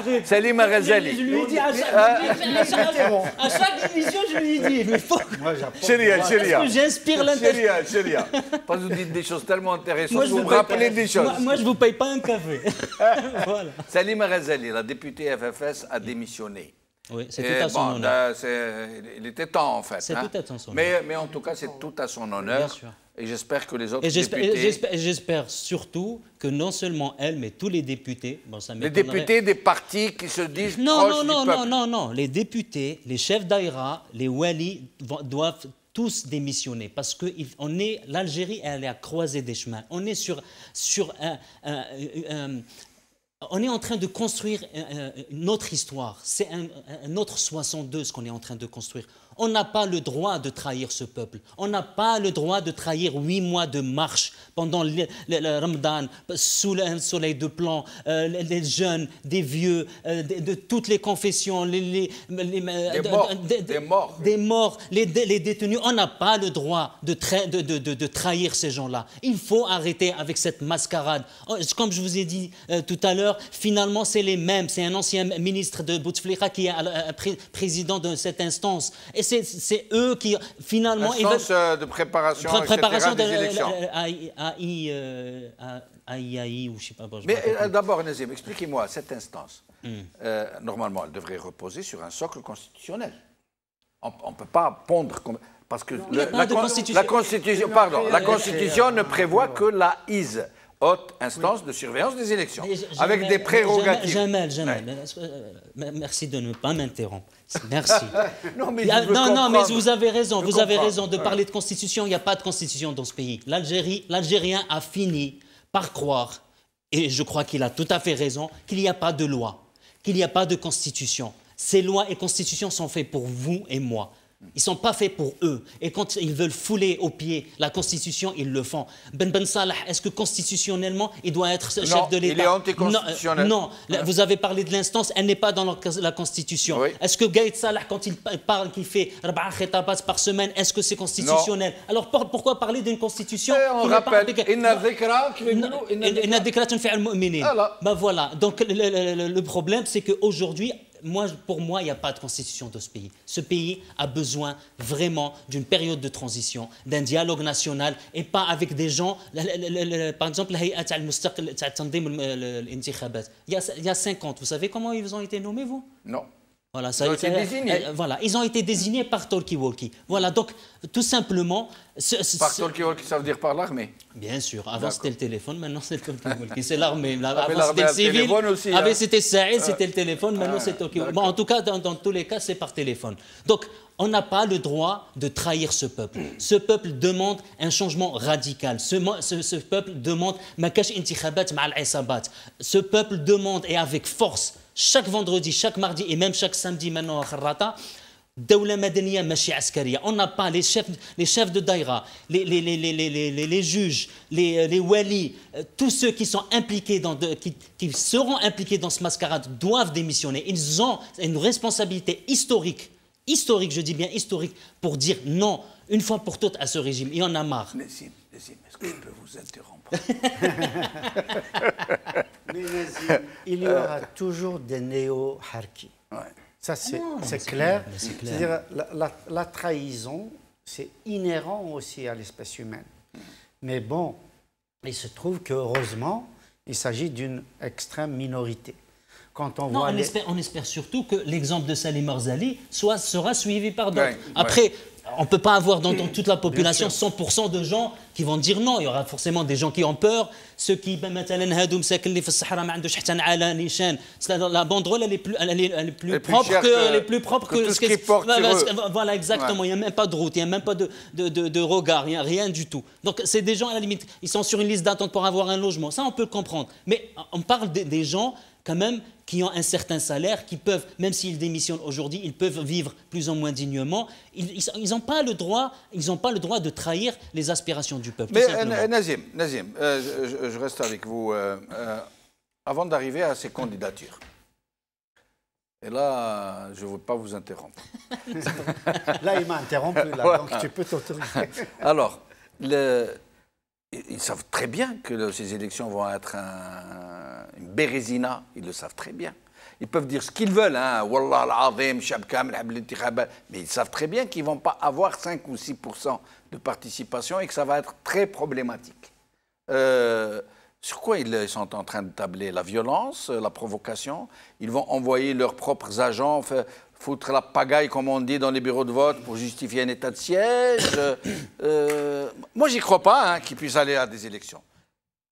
S4: truc.
S1: Salim Ghazali.
S4: Je lui ai dit à chaque émission, je lui ai dit. Mais faut...
S1: Chéria.
S4: Parce que j'inspire l'intérêt.
S1: Chéria. Parce que vous dites des choses tellement intéressantes, vous me rappelez des choses.
S4: Moi, je ne vous paye pas un café. Voilà.
S1: Salim Ghazali, la députée FFS, a démissionné.
S4: Oui, c'est tout à son honneur.
S1: Il était temps, en fait.
S4: C'est tout à son honneur.
S1: Mais en tout cas, c'est tout à son honneur.
S4: Bien sûr.
S1: Et j'espère que les autres députés...
S4: J'espère surtout que non seulement elle, mais tous les députés... Bon, ça
S1: les députés des partis qui se disent proches du peuple.
S4: Non. Les députés, les chefs d'aïra, les walis doivent tous démissionner. Parce que l'Algérie, elle est à croiser des chemins. On est on est en train de construire une autre histoire. C'est un autre 62 ce qu'on est en train de construire. On n'a pas le droit de trahir ce peuple. On n'a pas le droit de trahir 8 mois de marche pendant le Ramadan, sous un soleil de plomb, les jeunes, des vieux, de toutes les confessions, des morts, les détenus. On n'a pas le droit de trahir ces gens-là. Il faut arrêter avec cette mascarade. Comme je vous ai dit tout à l'heure, finalement, c'est les mêmes. C'est un ancien ministre de Bouteflika qui est président de cette instance. Et c'est eux qui, finalement...
S1: Instance de préparation, etc., des élections.
S4: AIAI ou je ne sais pas.
S1: Mais d'abord, Nazim, expliquez-moi, cette instance, normalement, elle devrait reposer sur un socle constitutionnel. On ne peut pas pondre... Parce que la Constitution ne prévoit que la ISE, haute instance de surveillance des élections, avec des prérogatives.
S4: Jamel, merci de ne pas m'interrompre. Merci.
S1: Non, mais
S4: vous avez raison. Vous avez raison de parler de constitution. Il n'y a pas de constitution dans ce pays. L'Algérien a fini par croire, et je crois qu'il a tout à fait raison, qu'il n'y a pas de loi, qu'il n'y a pas de constitution. Ces lois et constitutions sont faites pour vous et moi. Ils ne sont pas faits pour eux. Et quand ils veulent fouler au pied la Constitution, ils le font. Ben Salah, est-ce que constitutionnellement, il doit être chef de l'État?
S1: Il est anticonstitutionnel.
S4: Non, vous avez parlé de l'instance, elle n'est pas dans la Constitution. Oui. Est-ce que Gaïd Salah, quand il parle, qu'il fait 4 khitabat par semaine, est-ce que c'est constitutionnel? Non. Alors pourquoi parler d'une Constitution?
S1: On rappelle,
S4: ben voilà. Donc le problème, c'est qu'aujourd'hui, pour moi, il n'y a pas de constitution de ce pays. Ce pays a besoin vraiment d'une période de transition, d'un dialogue national et pas avec des gens. Par exemple, il y a 50, vous savez comment ils ont été nommés, vous?
S1: Non.
S4: Voilà,
S1: ils ont été désignés.
S4: Voilà, ils ont été désignés par Talkie-Walkie. Voilà, donc tout simplement...
S1: Par Talkie-Walkie, ça veut dire par l'armée?
S4: Bien sûr, avant c'était le téléphone, maintenant c'est Talkie-Walkie, c'est l'armée.
S1: Avant c'était le civil,
S4: c'était Saïd, c'était le téléphone, maintenant c'est Talkie-Walkie. Bon, en tout cas, dans tous les cas, c'est par téléphone. Donc, on n'a pas le droit de trahir ce peuple. Ce peuple demande un changement radical. Ce peuple demande Makash intikhabat ma'al isabat. Ce peuple demande, et avec force, chaque vendredi, chaque mardi et même chaque samedi maintenant à Kharrata, Dawla Madaniya Machi Askaria. On n'a pas les chefs de daïra, les juges, les walis, tous ceux qui sont impliqués qui seront impliqués dans ce mascarade doivent démissionner. Ils ont une responsabilité historique, je dis bien historique, pour dire non, une fois pour toutes, à ce régime. Il y en a marre.
S1: Nessim, est-ce que je peux vous interrompre?
S3: Il y aura toujours des néo-harkis. Ouais. Ça, c'est clair. C'est-à-dire, la trahison, c'est inhérent aussi à l'espèce humaine. Mais bon, il se trouve qu'heureusement, il s'agit d'une extrême minorité. Quand on voit
S4: on espère surtout que l'exemple de Salim Arzali sera suivi par d'autres. Ouais, après, on ne peut pas avoir dans toute la population 100% de gens qui vont dire non. Il y aura forcément des gens qui ont peur. Ceux qui, la banderole, elle est plus propre que
S1: ce qu'ils portent sur eux.
S4: Voilà, exactement. Ouais. Il n'y a même pas de route, il n'y a même pas de regard, il n'y a rien du tout. Donc, c'est des gens, à la limite, ils sont sur une liste d'attente pour avoir un logement. Ça, on peut le comprendre. Mais on parle des gens, quand même, qui ont un certain salaire, qui peuvent, même s'ils démissionnent aujourd'hui, ils peuvent vivre plus ou moins dignement. Ils n'ont pas le droit de trahir les aspirations du peuple.
S1: Mais Nazim, je reste avec vous. Avant d'arriver à ces candidatures, et là, je ne veux pas vous interrompre.
S3: Là, il m'a interrompu, là, donc tu peux t'autoriser.
S1: Alors, il ils savent très bien que ces élections vont être une bérésina. Ils le savent très bien. Ils peuvent dire ce qu'ils veulent, hein, Wallah al-Azim, Shab Kamel, mais ils savent très bien qu'ils ne vont pas avoir 5 ou 6% de participation et que ça va être très problématique. Sur quoi ils sont en train de tabler? La violence, la provocation. Ils vont envoyer leurs propres agents foutre la pagaille, comme on dit, dans les bureaux de vote pour justifier un état de siège. Moi, j'y crois pas qu'ils puissent aller à des élections.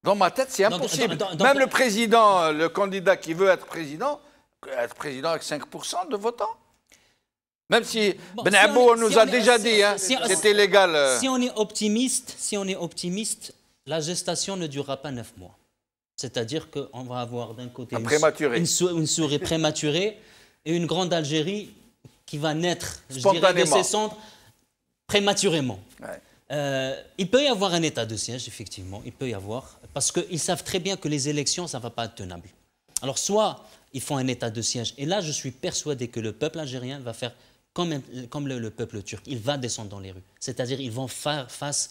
S1: Dans ma tête, c'est impossible. Même le président, le candidat qui veut être président avec 5% de votants. Même si Ben Abou nous a déjà dit, c'était légal.
S4: Si on est optimiste, la gestation ne durera pas 9 mois. C'est-à-dire qu'on va avoir d'un côté une souris prématurée et une grande Algérie qui va naître, je dirais, de ses cendres prématurément. Ouais. Il peut y avoir un état de siège, effectivement, il peut y avoir, parce qu'ils savent très bien que les élections, ça ne va pas être tenable. Alors, soit ils font un état de siège, et là, je suis persuadé que le peuple algérien va faire comme le peuple turc, il va descendre dans les rues. C'est-à-dire, ils vont faire face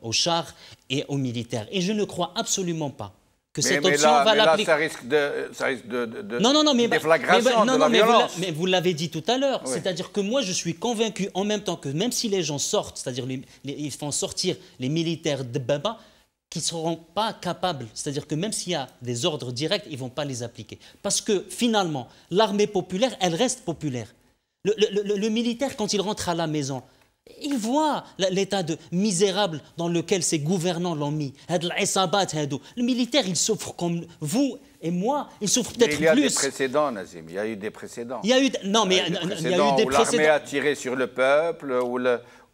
S4: aux chars et aux militaires. Et je ne crois absolument pas que cette option va l'appliquer.
S1: Ça risque de déflagration, de la violence.
S4: Mais vous l'avez dit tout à l'heure. Oui. C'est-à-dire que moi, je suis convaincu en même temps que même si les gens sortent, c'est-à-dire ils font sortir les militaires de Baba, qui ne seront pas capables, c'est-à-dire que même s'il y a des ordres directs, ils ne vont pas les appliquer. Parce que finalement, l'armée populaire, elle reste populaire. Le militaire, quand il rentre à la maison, il voit l'état de misérable dans lequel ses gouvernants l'ont mis. Le militaire, il souffre comme vous et moi. Il souffre peut-être plus.
S1: Il y a des précédents, Nazim. Il y a eu des précédents.
S4: Il y a eu des précédents.
S1: L'armée a tiré sur le peuple.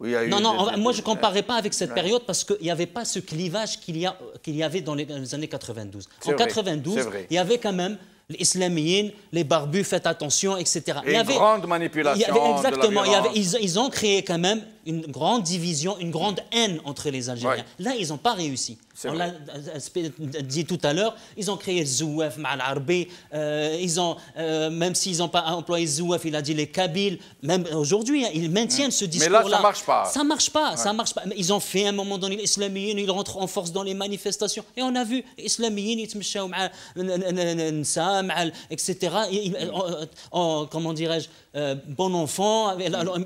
S4: Moi je ne comparais pas avec cette période parce qu'il n'y avait pas ce clivage qu'il y avait dans les années 92. En 92, il y avait quand même les islamiens, les barbus, faites attention, etc.
S1: Et il y avait une grande manipulation.
S4: Exactement. Ils ont créé quand même une grande division, une grande haine entre les Algériens. Ouais. Là, ils n'ont pas réussi. On l'a dit tout à l'heure, ils ont créé Zouaf, Ma'al-Arbi, même s'ils n'ont pas employé Zouaf, il a dit les Kabyles, même aujourd'hui, ils maintiennent ce discours-là.
S1: Mais là, ça ne marche pas.
S4: Ça ne marche pas, ça marche pas. Ils ont fait un moment donné, les islamiens, ils rentrent en force dans les manifestations. Et on a vu, les islamiens, ils se mèchent etc. Comment dirais-je, bon enfant,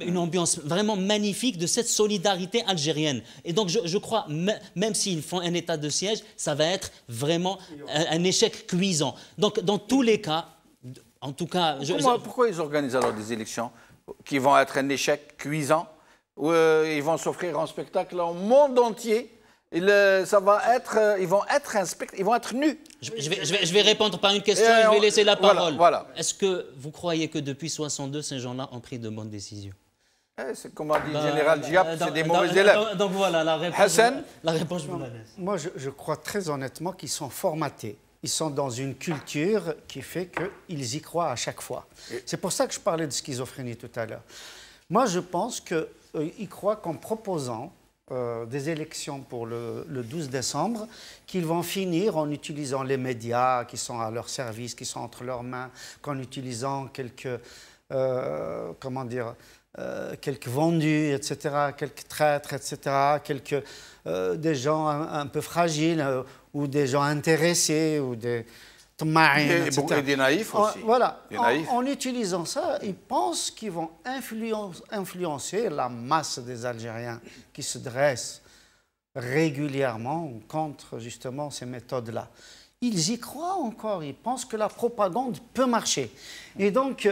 S4: une ambiance vraiment magnifique de cette solidarité algérienne. Et donc, je crois, même s'ils font un état de siège, ça va être vraiment un échec cuisant. Donc, dans tous les cas, en tout cas...
S1: Pourquoi ils organisent alors des élections qui vont être un échec cuisant, où ils vont s'offrir un spectacle au monde entier? Ils vont être nus.
S4: Je vais répondre par une question et je vais laisser la parole. Voilà. Est-ce que vous croyez que depuis 62, ces gens-là ont pris de bonnes décisions?
S1: C'est comme a dit le général Diab, c'est des mauvais élèves.
S4: Donc voilà, la réponse.
S1: Hassan,
S4: la réponse, je vous la laisse.
S3: Moi, je crois très honnêtement qu'ils sont formatés. Ils sont dans une culture qui fait qu'ils y croient à chaque fois. C'est pour ça que je parlais de schizophrénie tout à l'heure. Moi, je pense qu'ils croient qu'en proposant des élections pour le 12 décembre, qu'ils vont finir en utilisant les médias qui sont à leur service, qui sont entre leurs mains, qu'en utilisant quelques vendus, etc., quelques traîtres, etc., des gens un peu fragiles ou des gens intéressés ou des tmaïn, etc.
S1: Et des naïfs aussi.
S3: Voilà. En utilisant ça, ils pensent qu'ils vont influencer la masse des Algériens qui se dressent régulièrement contre justement ces méthodes-là. Ils y croient encore, ils pensent que la propagande peut marcher. Et donc,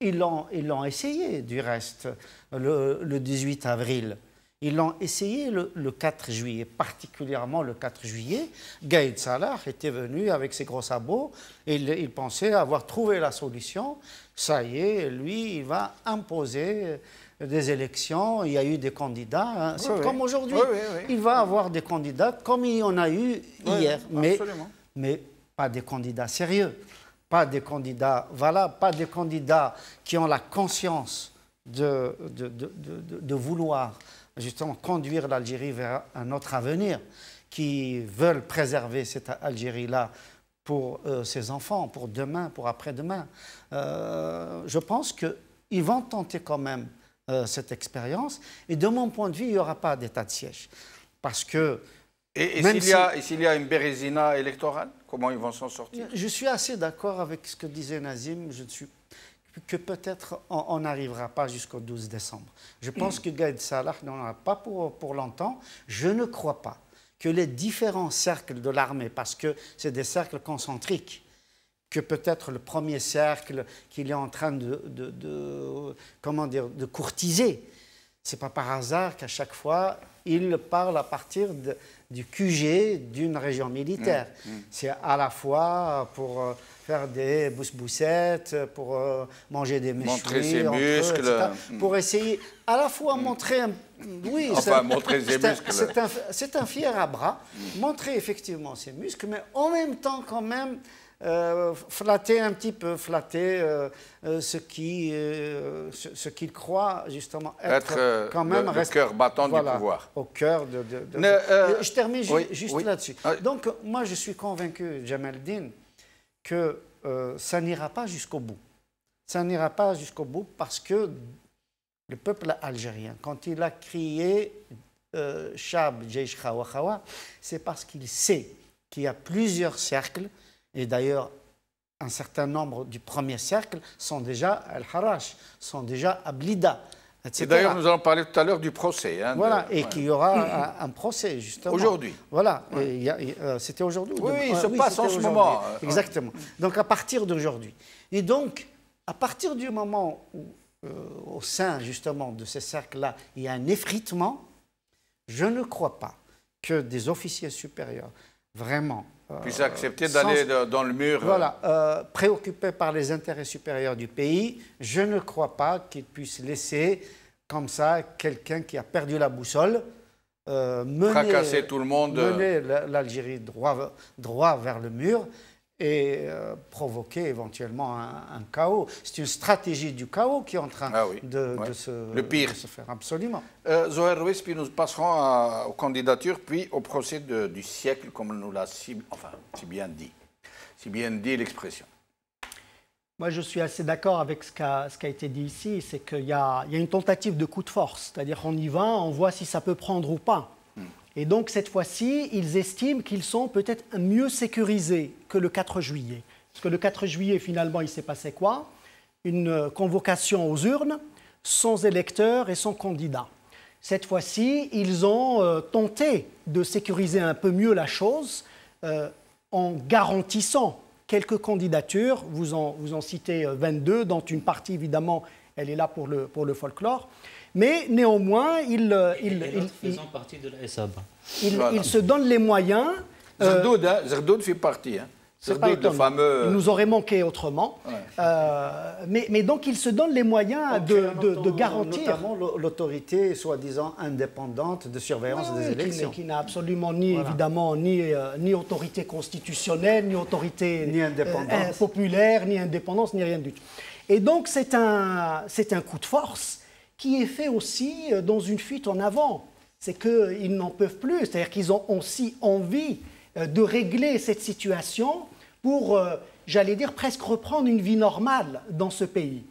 S3: ils l'ont essayé, du reste, le 18 avril. Ils l'ont essayé le 4 juillet, particulièrement le 4 juillet. Gaïd Salah était venu avec ses gros sabots et il pensait avoir trouvé la solution. Ça y est, lui, il va imposer des élections. Il y a eu des candidats. C'est comme aujourd'hui. Il va avoir des candidats comme il y en a eu hier. Mais pas des candidats sérieux. Pas des candidats, pas des candidats qui ont la conscience de vouloir justement conduire l'Algérie vers un autre avenir, qui veulent préserver cette Algérie-là pour ses enfants, pour demain, pour après-demain. Je pense qu'ils vont tenter quand même cette expérience. Et de mon point de vue, il n'y aura pas d'état de siège. Parce que...
S1: Et s'il y a une bérésina électorale, comment ils vont s'en sortir?
S3: Je suis assez d'accord avec ce que disait Nazim. Que peut-être on n'arrivera pas jusqu'au 12 décembre. Je pense que Gaïd Salah n'en aura pas pour longtemps. Je ne crois pas que les différents cercles de l'armée, parce que c'est des cercles concentriques, que peut-être le premier cercle qu'il est en train de courtiser, c'est pas par hasard qu'à chaque fois, il parle à partir du QG d'une région militaire. C'est à la fois pour faire des boussettes, pour manger des méchouis,
S1: montrer ses muscles,
S3: pour essayer à la fois montrer... Oui,
S1: enfin, montrer ses muscles.
S3: C'est un fier à bras, montrer effectivement ses muscles, mais en même temps quand même flatter un petit peu, ce qu'il croit justement être quand même
S1: le cœur battant du pouvoir.
S3: Au cœur je termine juste là-dessus. Donc moi je suis convaincu, Jamaldine, que ça n'ira pas jusqu'au bout. Ça n'ira pas jusqu'au bout parce que le peuple algérien, quand il a crié Chab, Jeish Khawa Khawa, c'est parce qu'il sait qu'il y a plusieurs cercles, et d'ailleurs un certain nombre du premier cercle sont déjà Al-Harrach, sont déjà à Blida, etc.
S1: Et d'ailleurs, nous allons parler tout à l'heure du procès. Hein,
S3: voilà, et qu'il y aura un procès, justement.
S1: Aujourd'hui.
S3: Voilà, c'était aujourd'hui.
S1: Oui, il se passe en ce moment.
S3: Exactement. Donc à partir d'aujourd'hui. Et donc, à partir du moment où, au sein, justement, de ces cercles-là, il y a un effritement, je ne crois pas que des officiers supérieurs, vraiment...
S1: puissent accepter d'aller dans le mur.
S3: Voilà, préoccupés par les intérêts supérieurs du pays, je ne crois pas qu'ils puissent laisser comme ça quelqu'un qui a perdu la boussole
S1: fracasser tout le monde,
S3: mener l'Algérie droit vers le mur et provoquer éventuellement un chaos. C'est une stratégie du chaos qui est en train de se faire, absolument.
S1: Zoher Rouis, puis nous passerons aux candidatures, puis au procès du siècle, comme nous l'a si bien dit l'expression.
S6: Moi, je suis assez d'accord avec ce qui a été dit ici, c'est qu'il y a une tentative de coup de force, c'est-à-dire on y va, on voit si ça peut prendre ou pas. Et donc, cette fois-ci, ils estiment qu'ils sont peut-être mieux sécurisés que le 4 juillet. Parce que le 4 juillet, finalement, il s'est passé quoi? Une convocation aux urnes, sans électeurs et sans candidats. Cette fois-ci, ils ont tenté de sécuriser un peu mieux la chose en garantissant quelques candidatures. Vous en citez 22, dont une partie, évidemment, elle est là pour le folklore. Mais néanmoins, ils se donnent les moyens.
S1: Zerdoud fait partie. Zerdoud, le fameux...
S6: Il nous aurait manqué autrement. Ouais. Mais donc, ils se donnent les moyens de garantir...
S3: Notamment l'autorité, soi-disant, indépendante de surveillance des élections.
S6: Qui n'a absolument évidemment, ni autorité constitutionnelle, ni autorité populaire, ni indépendance, ni rien du tout. Et donc, c'est un coup de force qui est fait aussi dans une fuite en avant. C'est qu'ils n'en peuvent plus, c'est-à-dire qu'ils ont aussi envie de régler cette situation pour, j'allais dire, presque reprendre une vie normale dans ce pays.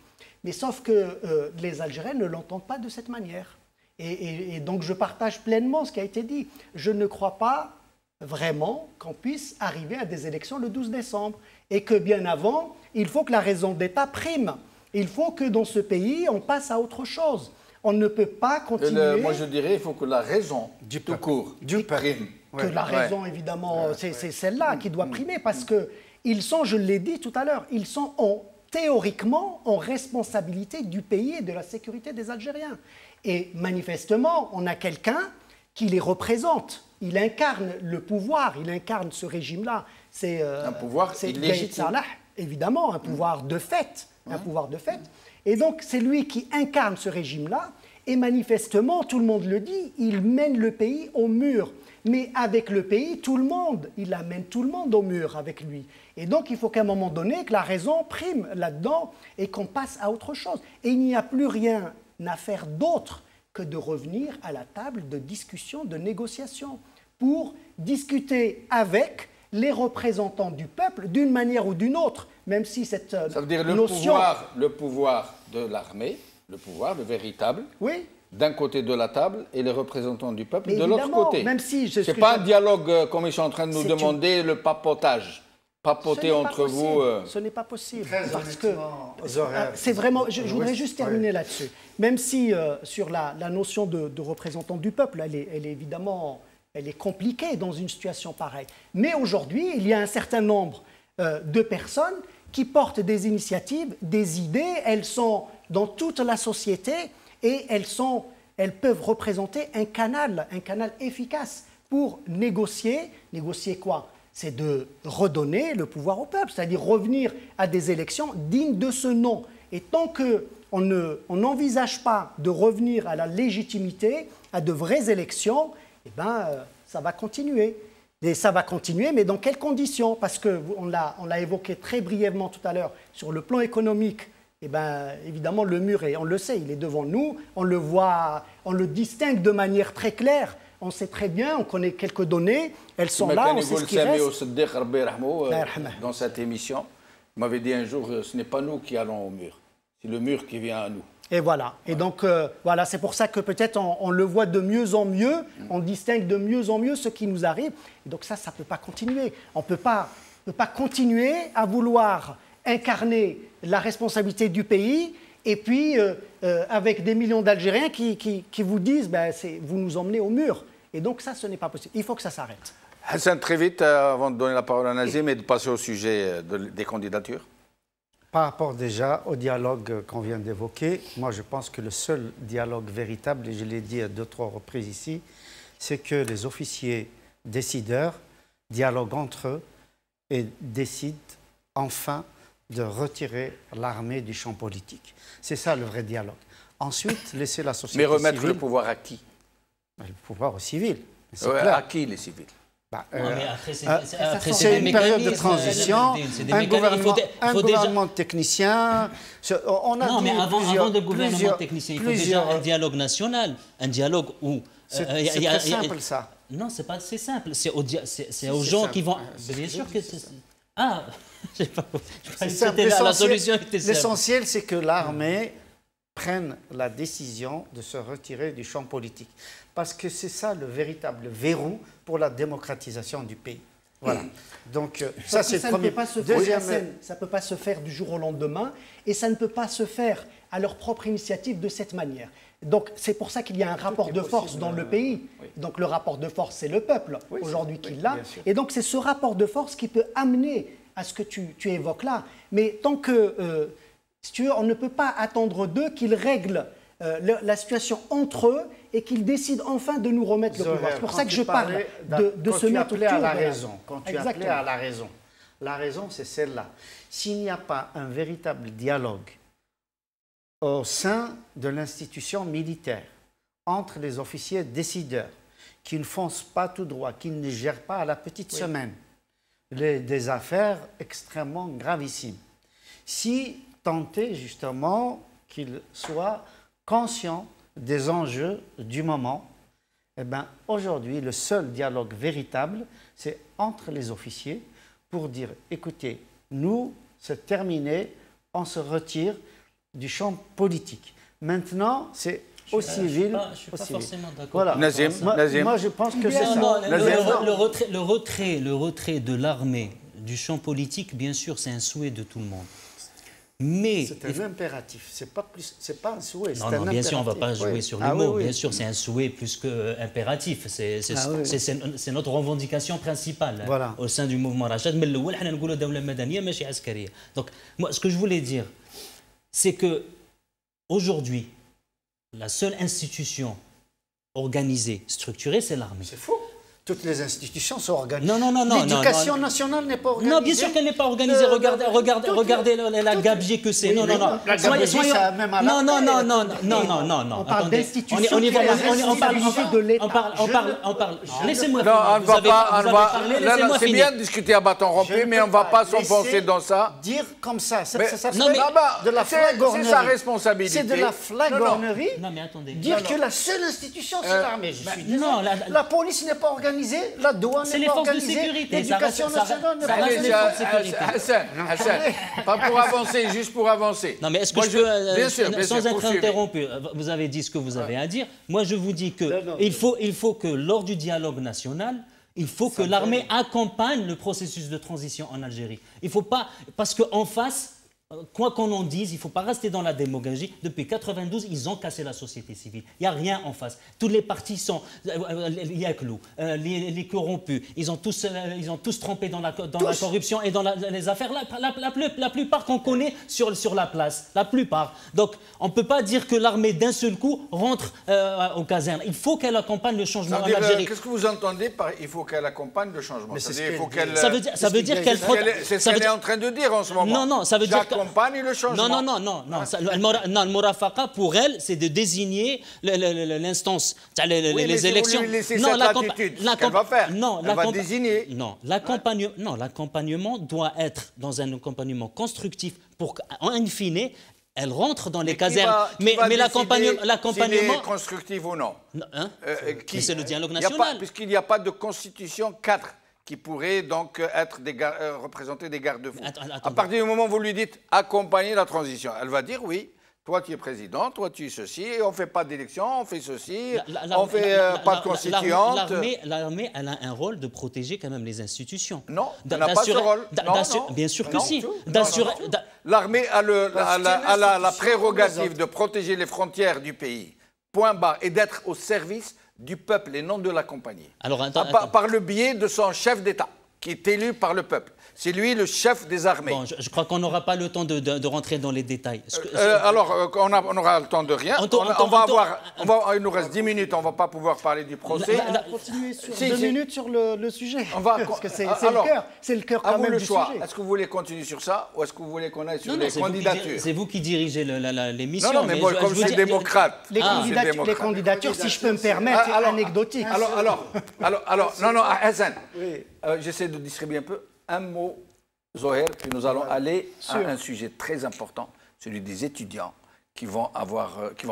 S6: Mais sauf que les Algériens ne l'entendent pas de cette manière. Et donc je partage pleinement ce qui a été dit. Je ne crois pas vraiment qu'on puisse arriver à des élections le 12 décembre. Et que bien avant, il faut que la raison d'État prime. Il faut que dans ce pays, on passe à autre chose. On ne peut pas continuer...
S1: moi, je dirais qu'il faut que la raison, tout court, prime.
S6: Que la raison, évidemment, c'est celle-là qui doit primer, parce qu'ils sont, je l'ai dit tout à l'heure, ils sont théoriquement en responsabilité du pays et de la sécurité des Algériens. Et manifestement, on a quelqu'un qui les représente. Il incarne le pouvoir, il incarne ce régime-là. C'est
S1: un pouvoir illégitime.
S6: Salah, évidemment, un pouvoir de fait. Un pouvoir de fait. Et donc, c'est lui qui incarne ce régime-là. Et manifestement, tout le monde le dit, il mène le pays au mur. Mais avec le pays, il amène tout le monde au mur avec lui. Et donc, il faut qu'à un moment donné, que la raison prime là-dedans et qu'on passe à autre chose. Et il n'y a plus rien à faire d'autre que de revenir à la table de discussion, de négociation, pour discuter avec les représentants du peuple d'une manière ou d'une autre, même si cette
S1: ça veut dire
S6: notion...
S1: le pouvoir de l'armée, le véritable,
S6: oui,
S1: d'un côté de la table et les représentants du peuple de l'autre côté.
S6: Même si
S1: ce n'est pas un dialogue comme ils sont en train de nous demander, le papotage. Papoter entre vous.
S6: Ce n'est pas possible. Parce que c'est vraiment. Je voudrais juste terminer là-dessus. Même si sur la notion de représentant du peuple, elle est évidemment elle est compliquée dans une situation pareille. Mais aujourd'hui, il y a un certain nombre de personnes qui portent des initiatives, des idées. Elles sont dans toute la société et elles peuvent représenter un canal efficace pour négocier. Négocier quoi? C'est de redonner le pouvoir au peuple, c'est-à-dire revenir à des élections dignes de ce nom. Et tant qu'on n'envisage pas de revenir à la légitimité, à de vraies élections, eh ben, ça va continuer. Et ça va continuer, mais dans quelles conditions? Parce qu'on l'a évoqué très brièvement tout à l'heure, sur le plan économique, eh ben, évidemment, le mur, on le sait, il est devant nous, on le voit, on le distingue de manière très claire. On sait très bien, on connaît quelques données, elles sont là, on sait ce qui reste.
S1: Dans cette émission, il m'avait dit un jour, ce n'est pas nous qui allons au mur, c'est le mur qui vient à nous.
S6: Et voilà. Et donc, voilà, c'est pour ça que peut-être on le voit de mieux en mieux, on distingue de mieux en mieux ce qui nous arrive. Et donc ça ne peut pas continuer. On ne peut pas continuer à vouloir incarner la responsabilité du pays et puis avec des millions d'Algériens qui vous disent vous nous emmenez au mur. Et donc ça, ce n'est pas possible. Il faut que ça s'arrête.
S1: Hassan, très vite, avant de donner la parole à Nazim et de passer au sujet des candidatures.
S3: Par rapport déjà au dialogue qu'on vient d'évoquer, moi je pense que le seul dialogue véritable, et je l'ai dit à 2-3 reprises ici, c'est que les officiers décideurs dialoguent entre eux et décident enfin de retirer l'armée du champ politique. C'est ça le vrai dialogue. Ensuite, laisser la société civile...
S1: Mais remettre le pouvoir à qui?
S3: Le pouvoir aux civils.
S1: À qui les civils?
S3: C'est une période de transition, un gouvernement technicien.
S4: Non, mais avant le gouvernement technicien, il faut déjà un dialogue national, un dialogue où...
S3: C'est très simple, ça.
S4: Non, c'est pas assez simple. C'est aux gens qui vont... Bien sûr que c'est... Ah, je sais pas. La solution était simple.
S3: L'essentiel, c'est que l'armée prenne la décision de se retirer du champ politique. Parce que c'est ça le véritable verrou pour la démocratisation du pays. Voilà. Donc ça, c'est le premier.
S6: Ça ne peut pas se faire du jour au lendemain et ça ne peut pas se faire à leur propre initiative de cette manière. Donc c'est pour ça qu'il y a un rapport de force dans le pays. Oui. Donc le rapport de force, c'est le peuple aujourd'hui qui l'a. Et donc c'est ce rapport de force qui peut amener à ce que tu évoques là. Mais tant que, si tu veux, on ne peut pas attendre d'eux qu'ils règlent la situation entre eux et qu'ils décident enfin de nous remettre le pouvoir. C'est pour ça que je parle de se mettre autour
S3: à la raison. Quand tu appelais à la raison, c'est celle-là. S'il n'y a pas un véritable dialogue au sein de l'institution militaire, entre les officiers décideurs, qui ne foncent pas tout droit, qui ne gèrent pas à la petite semaine des affaires extrêmement gravissimes, si tenter justement qu'ils soient conscients des enjeux du moment, eh bien, aujourd'hui, le seul dialogue véritable, c'est entre les officiers pour dire, écoutez, nous, c'est terminé, on se retire du champ politique. Maintenant, c'est au civil.
S4: Je ne suis pas forcément d'accord.
S3: Voilà.
S1: Nazim.
S3: Moi, je pense que c'est ça.
S4: Le retrait de l'armée du champ politique, bien sûr, c'est un souhait de tout le monde. Mais
S3: c'est un impératif, c'est pas un souhait.
S4: Non, bien sûr, on ne va pas jouer sur les mots. Bien sûr, c'est un souhait plus qu'impératif. C'est notre revendication principale au sein du mouvement Rachad. Donc, moi, ce que je voulais dire, c'est que aujourd'hui, la seule institution organisée, structurée, c'est l'armée.
S3: C'est faux. Toutes les institutions sont organisées.
S4: Non.
S3: L'éducation nationale n'est pas organisée.
S4: Non, bien sûr qu'elle n'est pas organisée. Regardez la gabegie que c'est. Non.
S3: La gabegie, ça même à la
S4: Non.
S6: On parle d'institutions.
S4: On parle. Laissez-moi
S1: finir. C'est bien de discuter à bâton rompu, mais on ne va pas s'enfoncer dans ça.
S3: Dire comme ça, ça s'appelle de la flagornerie.
S1: C'est sa responsabilité.
S3: C'est de la flagornerie.
S4: Non, mais attendez.
S3: Dire que la seule institution, c'est l'armée. Je suis désolé. La police n'est pas organisée. organisée, la douane
S4: C'est
S3: n'est
S4: les
S3: pas
S4: forces de
S3: organisée,
S4: sécurité.
S3: l'éducation nationale n'est pas organisée.
S1: Hassan, pas pour avancer, juste pour avancer.
S4: Non, mais est-ce que
S1: Moi,
S4: je peux,
S1: bien sûr,
S4: sans être
S1: poursuivez.
S4: interrompu, vous avez dit ce que vous avez à dire. Moi, je vous dis qu'il faut que lors du dialogue national, il faut que l'armée accompagne le processus de transition en Algérie. Il ne faut pas, parce qu'en face, quoi qu'on en dise, il ne faut pas rester dans la démagogie. Depuis 1992, ils ont cassé la société civile. Il n'y a rien en face. Tous les partis sont les Yaklou, les corrompus. Ils ont tous trempé dans la corruption et dans les affaires. La plupart qu'on connaît sur la place. La plupart. Donc, on ne peut pas dire que l'armée, d'un seul coup, rentre aux casernes. Il faut qu'elle accompagne le changement en Algérie.
S1: Qu'est-ce que vous entendez par il faut qu'elle accompagne le changement?
S4: Ça veut dire qu'elle...
S1: C'est ce qu'elle est en train de dire en ce moment.
S4: Non, ça veut dire
S1: accompagne le changement.
S4: Non. Le Morafaqa, pour elle, c'est de désigner l'instance, les élections.
S1: Vous lui laissez cette latitude, ce qu'elle va faire. Elle va désigner.
S4: Non, l'accompagnement doit être dans un accompagnement constructif pour qu'en fine, elle rentre dans les casernes. Mais l'accompagnement...
S1: S'il est constructif ou non.
S4: C'est le dialogue national.
S1: Puisqu'il n'y a pas de constitution cadre qui pourrait donc être représenter des garde-fous. À partir du moment où vous lui dites accompagner la transition, elle va dire oui, toi tu es président, toi tu es ceci, on ne fait pas d'élection, on fait ceci, on ne fait pas de constituante.
S4: L'armée, elle a un rôle de protéger quand même les institutions.
S1: Non, elle n'a pas ce rôle.
S4: Bien sûr que si.
S1: L'armée a la prérogative de protéger les frontières du pays, point barre, et d'être au service du peuple et non de l'accompagner. Par le biais de son chef d'État, qui est élu par le peuple. C'est lui le chef des armées.
S4: Bon, je crois qu'on n'aura pas le temps de rentrer dans les détails.
S1: Alors, on aura le temps de rien. Il nous reste 10 minutes, on ne va pas pouvoir parler du procès.
S6: On va continuer sur 2 minutes sur le sujet. Parce que c'est le cœur quand même du sujet.
S1: Est-ce que vous voulez continuer sur ça ou est-ce que vous voulez qu'on aille sur les candidatures?
S4: C'est vous qui dirigez l'émission.
S1: Non, mais moi, comme je suis démocrate.
S6: Les candidatures, si je peux me permettre, c'est anecdotique.
S1: Non, Hassan, j'essaie de distribuer un peu. Un mot, Zoher, puis nous allons aller à un sujet très important, celui des étudiants qui vont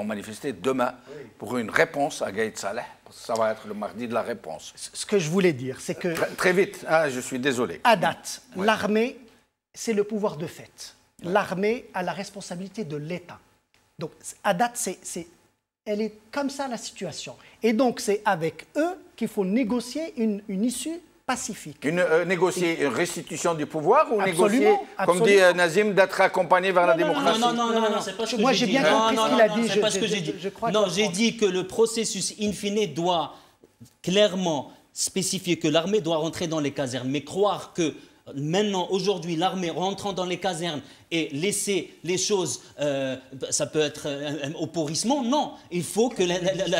S1: manifester demain pour une réponse à Gaïd Saleh. Ça va être le mardi de la réponse.
S6: Ce que je voulais dire, c'est que...
S1: Très vite, je suis désolé.
S6: À date, l'armée, c'est le pouvoir de fait. L'armée a la responsabilité de l'État. Donc, à date, elle est comme ça la situation. Et donc, c'est avec eux qu'il faut négocier une issue pacifique.
S1: Négocier une restitution du pouvoir ou négocier, comme dit Nazim, d'être accompagné vers la démocratie?
S4: Non, c'est pas ce que j'ai dit.
S6: Moi, j'ai bien compris ce qu'il a dit.
S4: C'est pas ce que j'ai dit. Non, j'ai dit que le processus in fine doit clairement spécifier que l'armée doit rentrer dans les casernes. Mais croire que maintenant, aujourd'hui, l'armée rentrant dans les casernes et laisser les choses, ça peut être un opporissement. Non, il faut que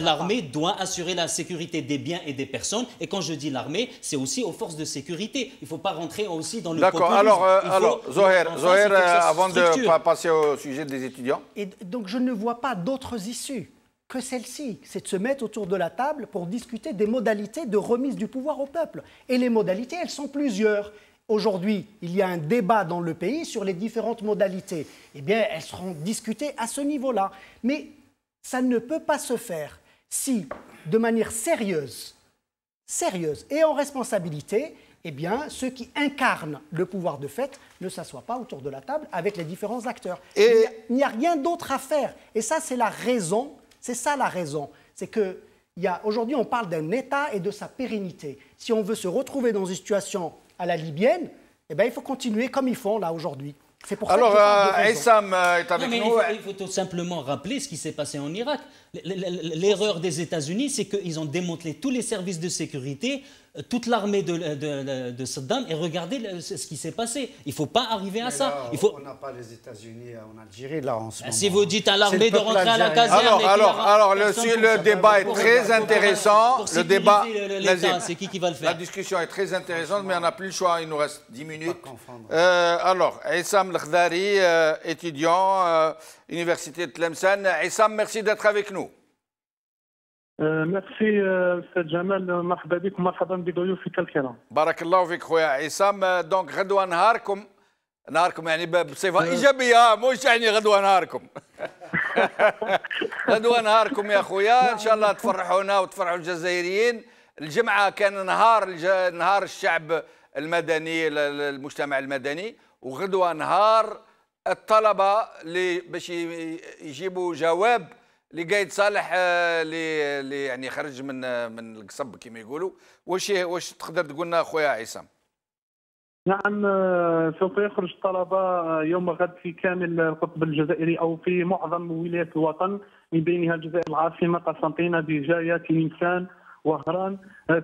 S4: l'armée doit assurer la sécurité des biens et des personnes. Et quand je dis l'armée, c'est aussi aux forces de sécurité. Il ne faut pas rentrer aussi dans le populisme.
S1: D'accord, alors Zoher, avant de passer au sujet des étudiants.
S6: Et donc, je ne vois pas d'autres issues que celle-ci, c'est de se mettre autour de la table pour discuter des modalités de remise du pouvoir au peuple. Et les modalités, elles sont plusieurs. Aujourd'hui, il y a un débat dans le pays sur les différentes modalités. Eh bien, elles seront discutées à ce niveau-là. Mais ça ne peut pas se faire si, de manière sérieuse et en responsabilité, eh bien, ceux qui incarnent le pouvoir de fait ne s'assoient pas autour de la table avec les différents acteurs. Il n'y a rien d'autre à faire. Et ça, c'est la raison. C'est ça la raison. C'est que aujourd'hui, on parle d'un État et de sa pérennité. Si on veut se retrouver dans une situation à la libyenne, eh bien, il faut continuer comme ils font là aujourd'hui. C'est pour ça que
S1: Essam est avec nous.
S4: Il faut tout simplement rappeler ce qui s'est passé en Irak. L'erreur des États-Unis, c'est qu'ils ont démantelé tous les services de sécurité, toute l'armée de Saddam, et regardez ce qui s'est passé. Il ne faut pas arriver à ça.
S3: Là, on n'a pas les États-Unis en Algérie, là, en ce moment.
S4: Si vous dites à l'armée de rentrer à la caserne...
S1: Le débat est très intéressant. Le débat,
S4: c'est qui va le faire?
S1: La discussion est très intéressante, mais on n'a plus le choix. Il nous reste 10 minutes. Alors, Essam Lekhdari, étudiant, Université de Tlemcen. Essam, merci d'être avec nous.
S8: ميرسي استاذ جمال مرحبا بك ومرحبا بضيوفك الكرام.
S1: بارك الله فيك خويا عصام. دونك غدوه نهاركم يعني بصفه ايجابيه، مش يعني غدوه نهاركم. غدوه نهاركم يا خويا، ان شاء الله تفرحونا وتفرحوا الجزائريين. الجمعة كان نهار الشعب المدني، المجتمع المدني، وغدوة نهار الطلبة اللي باش يجيبوا جواب لقايد صالح اللي يعني خرج من القصب كما يقولوا. واش تقدر تقول لنا خويا عصام؟
S8: نعم، سوف يخرج الطلبة يوم غد في كامل القطب الجزائري أو في معظم ولايات الوطن، من بينها الجزائر العاصمة قسنطينة، دجاية، تلمسان، وهران.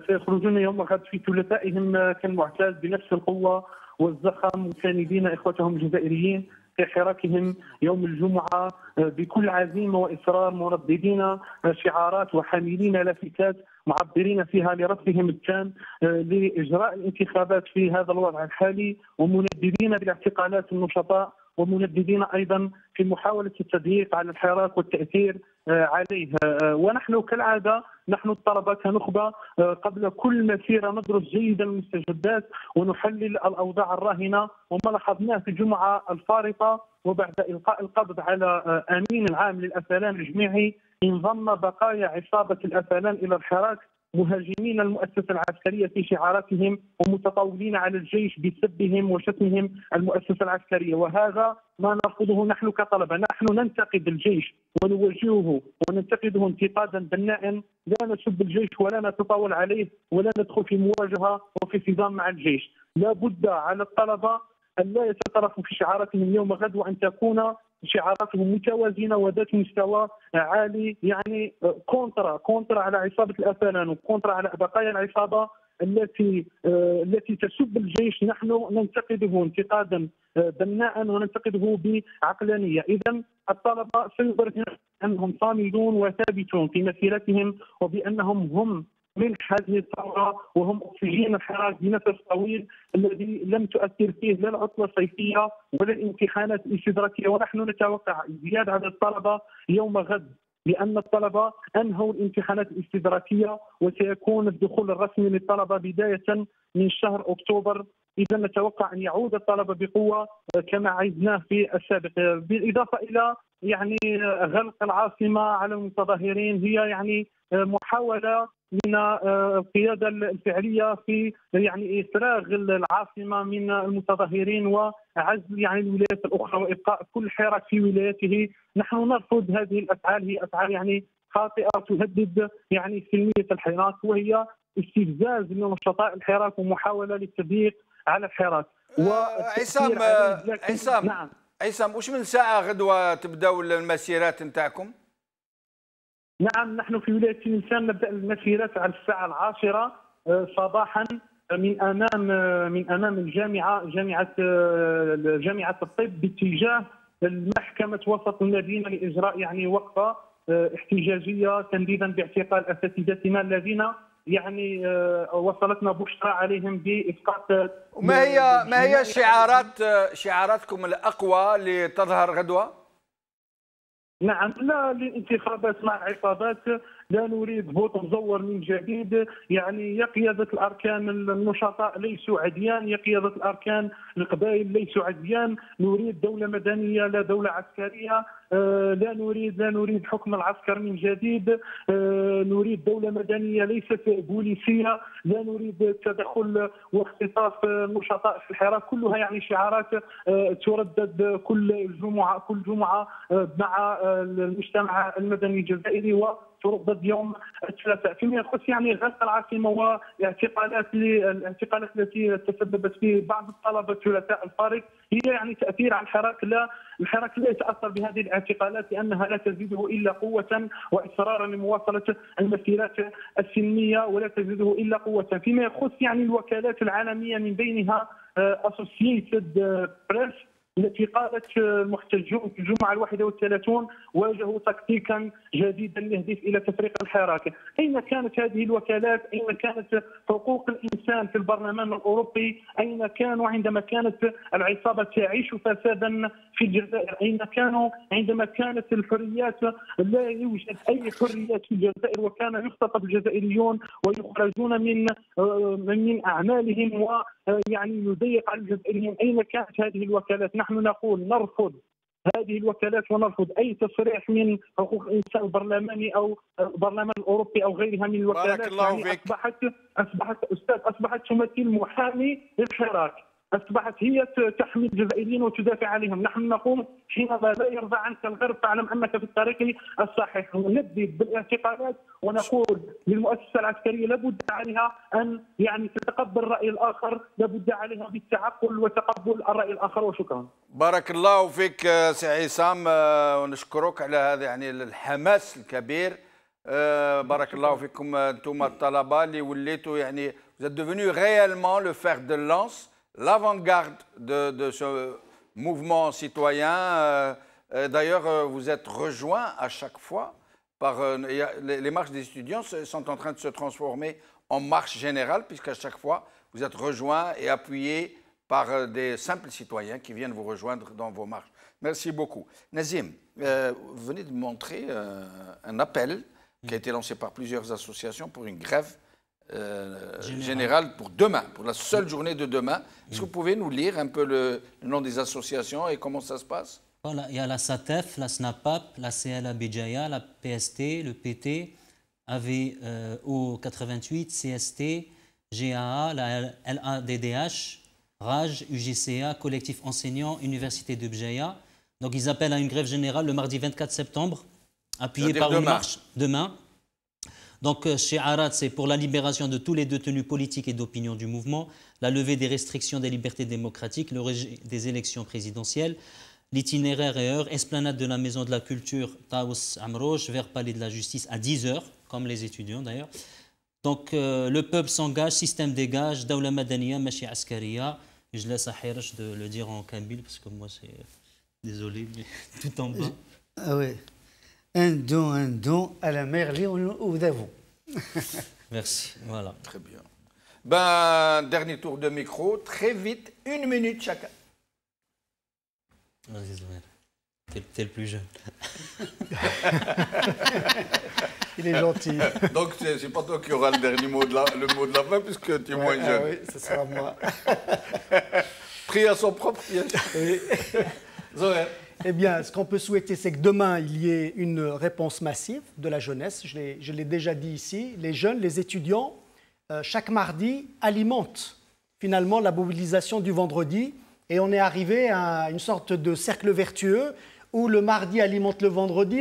S8: سيخرجون يوم غد في ثلاثائهم كالمعتاد بنفس القوة والزخم، مساندين إخوتهم الجزائريين في حراكهم يوم الجمعة بكل عزيمة وإصرار، مرددين شعارات وحاملين لافتات معبرين فيها لرفضهم التام لإجراء الانتخابات في هذا الوضع الحالي، ومنددين بالاعتقالات النشطاء، ومنددين أيضا في محاولة التضييق على الحراك والتأثير عليه. ونحن كالعادة، نحن الطلبة كنخبة قبل كل مسيرة ندرس جيدا المستجدات ونحلل الأوضاع الراهنة، وما لاحظناه في الجمعة الفارطة وبعد إلقاء القبض على أمين العام للأفلان الجميعي انضم بقايا عصابة الأفلان إلى الحراك، مهاجمين المؤسسة العسكرية في شعاراتهم ومتطاولين على الجيش بسبهم وشتمهم المؤسسة العسكرية. وهذا ما نرفضه نحن كطلبة. نحن ننتقد الجيش ونوجهه وننتقده انتقادا بناء، لا نسب الجيش ولا نتطاول عليه ولا ندخل في مواجهة وفي صدام مع الجيش. لا بد على الطلبة أن لا يتطرفوا في شعاراتهم يوم غد، وأن تكون شعاراتهم متوازنه وذات مستوى عالي، يعني كونترا على عصابه الافلان وكونترا على بقايا العصابه التي تسب الجيش. نحن ننتقده انتقادا بناء وننتقده بعقلانيه. اذا الطلبه سيظهرون انهم صامدون وثابتون في مسيرتهم، وبانهم هم من هذه الثوره، وهم اكسجين الحراك بنفس طويل الذي لم تؤثر فيه لا العطله الصيفيه ولا الامتحانات الاستدراكيه. ونحن نتوقع ازدياد عدد الطلبه يوم غد، لان الطلبه انهوا الامتحانات الاستدراكيه، وسيكون الدخول الرسمي للطلبه بدايه من شهر اكتوبر. اذا نتوقع ان يعود الطلبه بقوه كما عهدناه في السابق، بالاضافه الى يعني غلق العاصمه على المتظاهرين. هي يعني محاوله من القياده الفعليه في يعني افراغ العاصمه من المتظاهرين وعزل يعني الولايات الاخرى وابقاء كل حراك في ولايته. نحن نرفض هذه الافعال، هي افعال يعني خاطئه تهدد يعني سلميه الحراك، وهي استفزاز لنشطاء الحراك ومحاوله للتضييق على الحراك.
S1: عصام وش من ساعه غدوه تبداو المسيرات نتاعكم؟
S8: نعم، نحن في ولاية تلمسان نبدأ المسيرات على الساعة 10 صباحا من أمام جامعة الطب باتجاه محكمة وسط المدينة لإجراء يعني وقفة احتجاجية تنديدا باعتقال أساتذتنا الذين يعني وصلتنا بشرى عليهم بإسقاط.
S1: ما هي شعاراتكم الأقوى لتظهر غدوة؟
S8: نعم، لا للانتخابات مع العصابات، لا نريد فوت مزور من جديد. يعني يا قيادة الأركان النشطاء ليسوا عديان، يا قيادة الأركان القبائل ليسوا عديان. نريد دولة مدنية لا دولة عسكرية. لا نريد حكم العسكر من جديد. نريد دولة مدنية ليست بوليسية. لا نريد تدخل واختطاف النشطاء في الحراك. كلها يعني شعارات تردد كل جمعة مع المجتمع المدني الجزائري وتردد يوم الثلاثاء. فيما يخص يعني غلق العاصمة والاعتقالات التي تسببت في بعض الطلبة الثلاثاء الفارق، هي يعني تأثير على الحراك. لا، الحراك لا يتأثر بهذه الاعتقالات لأنها لا تزيده إلا قوة وإصرارا لمواصلة المسيرات السلمية، ولا تزيده إلا قوة. فيما يخص يعني الوكالات العالمية من بينها أسوسييتد بريس التي قالت المحتجون في الجمعة 31 واجهوا تكتيكا جديدا يهدف إلى تفريق الحراك. أين كانت هذه الوكالات؟ أين كانت حقوق الإنسان في البرلمان الأوروبي؟ أين كانوا عندما كانت العصابة تعيش فسادا في الجزائر؟ أين كانوا عندما كانت الحريات لا يوجد أي حريات في الجزائر وكان يختطف الجزائريون ويخرجون من أعمالهم ويعني يضيق على الجزائريين؟ أين كانت هذه الوكالات؟ نحن نقول نرفض هذه الوكالات ونرفض اي تصريح من حقوق الانسان البرلماني او البرلمان الاوروبي او غيرها من الوكالات.
S1: بارك الله فيك.
S8: اصبحت تمثل محامي للحراك، اصبحت هي تحمي الجزائريين وتدافع عليهم. نحن نقول حينما لا يرضى عنك الغرب فاعلم انك في الطريق الصحيح، وندد بالاعتقالات ونقول للمؤسسه العسكريه لابد عليها ان يعني تتقبل الراي الاخر، لابد عليها بالتعقل وتقبل الراي الاخر. وشكرا.
S1: بارك الله فيك سي عصام، ونشكرك على هذا يعني الحماس الكبير. بارك الله فيكم انتم الطلبه اللي وليتوا يعني vous êtes devenu réellement le fer de lance, l'avant-garde de ce mouvement citoyen. D'ailleurs, vous êtes rejoints à chaque fois par les marches des étudiants sont en train de se transformer en marche générale, puisqu'à chaque fois vous êtes rejoints et appuyés par des simples citoyens qui viennent vous rejoindre dans vos marches. Merci beaucoup. Nazim, vous venez de montrer un appel qui a été lancé par plusieurs associations pour une grève générale pour demain, pour la seule journée de demain. Est-ce que vous pouvez nous lire un peu le nom des associations et comment ça se passe?
S4: Voilà, il y a la SATEF, la SNAPAP, la CLA Béjaïa, la PST, le PT, AVO 88, CST, GAA, la LADDH, RAJ, UGCA, collectif enseignant, Université de Béjaïa. Donc ils appellent à une grève générale le mardi 24 septembre, appuyée par une marche demain. Donc chez Arad, c'est pour la libération de tous les détenus politiques et d'opinion du mouvement, la levée des restrictions des libertés démocratiques, le rejet des élections présidentielles, l'itinéraire et heure, esplanade de la Maison de la Culture, Taous Amrouche, vers Palais de la Justice à 10h, comme les étudiants d'ailleurs. Donc le peuple s'engage, système dégage, Daoula Madaniya, Machi Askaria. Je laisse à Hirsch de le dire en kabyle parce que moi c'est... Désolé, mais tout en bas.
S3: Ah oui. Un don à la merli ou d'avou.
S4: Merci, voilà.
S1: Très bien. Ben, dernier tour de micro, très vite, 1 minute chacun.
S4: Vas-y, Zouer. T'es le plus jeune.
S6: Il est gentil.
S1: Donc, c'est pas toi qui aura le dernier mot de la fin, puisque tu es moins jeune.
S6: Oui, ce sera moi.
S1: Pris à son propre piège.
S6: Oui.
S1: Zouer.
S6: Eh bien, ce qu'on peut souhaiter, c'est que demain, il y ait une réponse massive de la jeunesse. Je l'ai déjà dit ici. Les jeunes, les étudiants, chaque mardi, alimentent finalement la mobilisation du vendredi. Et on est arrivé à une sorte de cercle vertueux où le mardi alimente le vendredi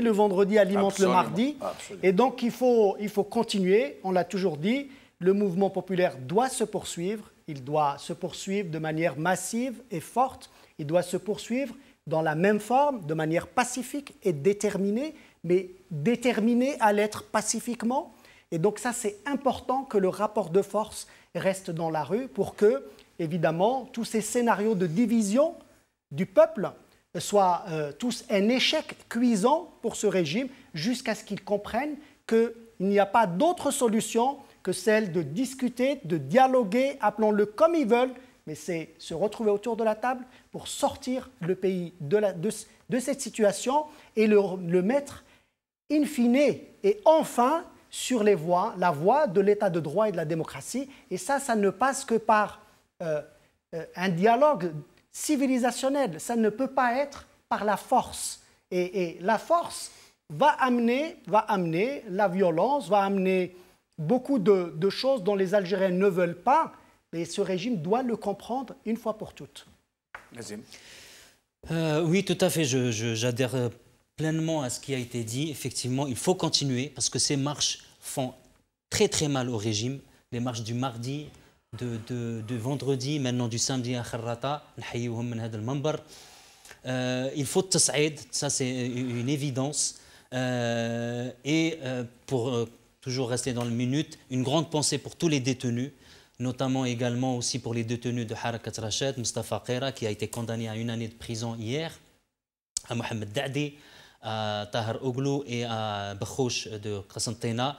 S6: alimente le mardi.
S1: Absolument.
S6: Et donc, il faut continuer. On l'a toujours dit, le mouvement populaire doit se poursuivre. Il doit se poursuivre de manière massive et forte. Il doit se poursuivre dans la même forme, de manière pacifique et déterminée, mais déterminée à l'être pacifiquement. Et donc ça, c'est important que le rapport de force reste dans la rue pour que, évidemment, tous ces scénarios de division du peuple soient tous un échec cuisant pour ce régime, jusqu'à ce qu'ils comprennent qu'il n'y a pas d'autre solution que celle de discuter, de dialoguer, appelons-le comme ils veulent, mais c'est se retrouver autour de la table pour sortir le pays de cette situation et le mettre in fine et enfin sur la voie de l'état de droit et de la démocratie. Et ça ne passe que par un dialogue civilisationnel. Ça ne peut pas être par la force. Et la force va amener la violence, va amener beaucoup de choses dont les Algériens ne veulent pas. Et ce régime doit le comprendre une fois pour toutes.
S4: Oui, tout à fait. J'adhère pleinement à ce qui a été dit. Effectivement, il faut continuer parce que ces marches font très très mal au régime. Les marches du mardi, de vendredi, maintenant du samedi à Kharrata, il faut tas'id, ça c'est une évidence. Et pour toujours rester dans le minute, une grande pensée pour tous les détenus, notamment également aussi pour les détenus de Harakat Rachad, Mustafa Qera, qui a été condamné à 1 année de prison hier, à Mohamed Da'di, à Tahar Oglou et à Bakhouch de Qasantena.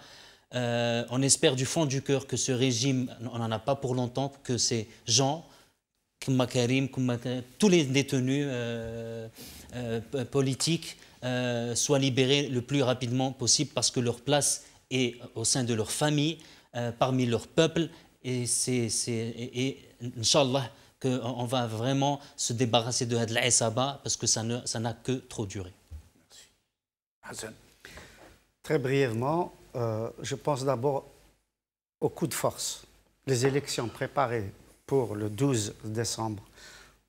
S4: On espère du fond du cœur que ce régime, on n'en a pas pour longtemps, que ces gens, comme Karim, tous les détenus politiques soient libérés le plus rapidement possible parce que leur place est au sein de leur famille, parmi leur peuple. Et Inch'Allah, qu'on va vraiment se débarrasser de l'Aïsaba parce que ça n'a que trop duré.
S1: Merci. Hassan.
S3: Très brièvement, je pense d'abord au coup de force. Les élections préparées pour le 12 décembre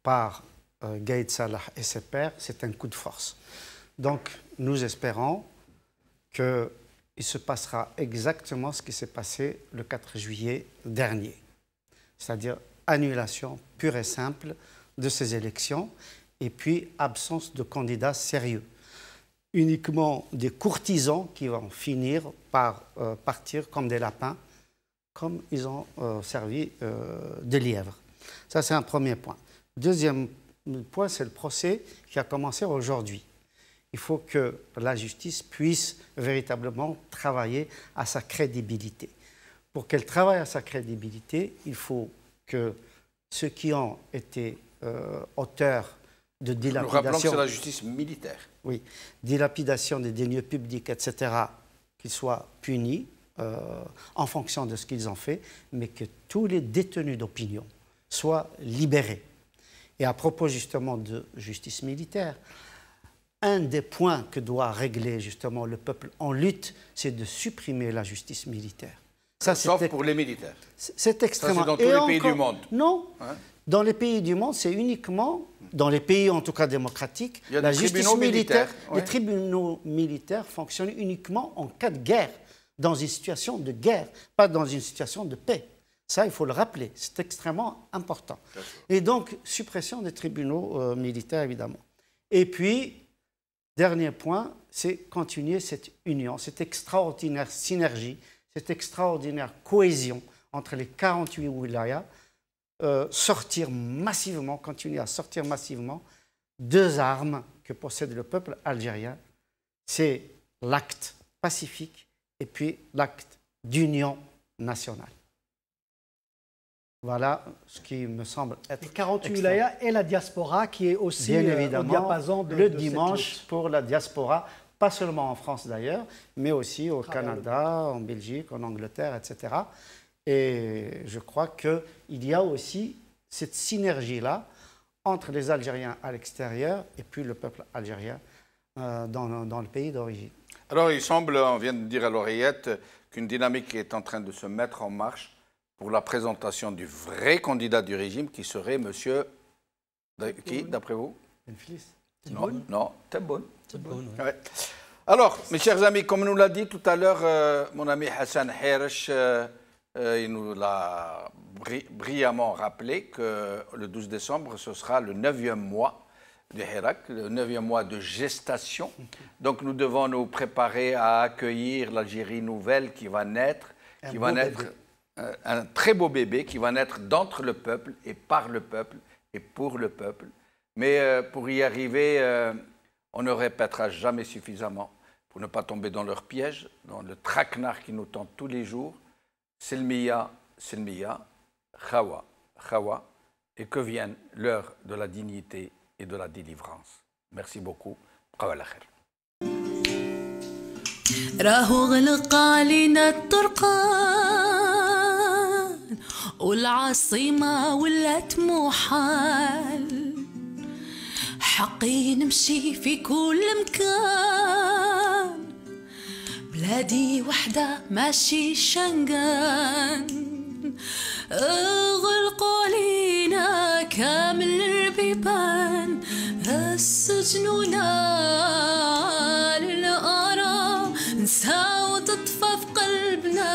S3: par Gaïd Salah et ses pairs, c'est un coup de force. Donc, nous espérons qu'il se passera exactement ce qui s'est passé le 4 juillet dernier. C'est-à-dire annulation pure et simple de ces élections et puis absence de candidats sérieux. Uniquement des courtisans qui vont finir par partir comme des lapins, comme ils ont servi de lièvres. Ça, c'est un premier point. Deuxième point, c'est le procès qui a commencé aujourd'hui. Il faut que la justice puisse véritablement travailler à sa crédibilité. Pour qu'elle travaille à sa crédibilité, il faut que ceux qui ont été auteurs de dilapidation...
S1: Nous rappelons que c'est la justice militaire.
S3: Oui, dilapidation des deniers publics, etc., qu'ils soient punis en fonction de ce qu'ils ont fait, mais que tous les détenus d'opinion soient libérés. Et à propos justement de justice militaire, un des points que doit régler justement le peuple en lutte, c'est de supprimer la justice militaire.
S1: Ça, sauf pour les militaires.
S3: C'est extrêmement...
S1: Ça, c'est dans tous les pays du monde.
S3: Non.
S1: Hein?
S3: Dans les pays du monde, c'est uniquement, dans les pays en tout cas démocratiques,
S1: il y a
S3: la
S1: des
S3: justice
S1: tribunaux
S3: militaire.
S1: Ouais.
S3: Les tribunaux militaires fonctionnent uniquement en cas de guerre, dans une situation de guerre, pas dans une situation de paix. Ça, il faut le rappeler, c'est extrêmement important. Et donc, suppression des tribunaux militaires, évidemment. Et puis, dernier point, c'est continuer cette union, cette extraordinaire synergie, cette extraordinaire cohésion entre les 48 wilayas, sortir massivement, continuer à sortir massivement deux armes que possède le peuple algérien. C'est l'acte pacifique et puis l'acte d'union nationale. Voilà ce qui me semble être...
S6: Les 48 wilayas et la diaspora qui est aussi
S3: bien évidemment,
S6: au diapason de
S3: le
S6: de
S3: dimanche
S6: cette
S3: pour la diaspora, pas seulement en France d'ailleurs, mais aussi au Canada, en Belgique, en Angleterre, etc. Et je crois qu'il y a aussi cette synergie-là entre les Algériens à l'extérieur et puis le peuple algérien dans le pays d'origine.
S1: Alors, il semble, on vient de dire à l'oreillette, qu'une dynamique est en train de se mettre en marche pour la présentation du vrai candidat du régime qui serait monsieur... Qui, d'après vous? Non, Tebboune. Ouais. Alors, mes chers amis, comme nous l'a dit tout à l'heure mon ami Hassan Hairiche, il nous l'a brillamment rappelé que le 12 décembre, ce sera le 9e mois du Hirak, le 9e mois de gestation. Donc nous devons nous préparer à accueillir l'Algérie nouvelle qui va naître, un très beau bébé qui va naître d'entre le peuple et par le peuple et pour le peuple. Mais pour y arriver, on ne répétera jamais suffisamment pour ne pas tomber dans leur piège, dans le traquenard qui nous tente tous les jours. Silmiya, Silmiya, Khawa, Khawa, et que vienne l'heure de la dignité et de la délivrance. Merci beaucoup. Qawala khair.
S9: راهو غلق علينا الطرقان والعاصمة ولات محال حقي نمشي في كل مكان بلادي وحدة ماشي شنقان غلقوا علينا كامل البيبان السجن نار الآراء نساو تطفى في قلبنا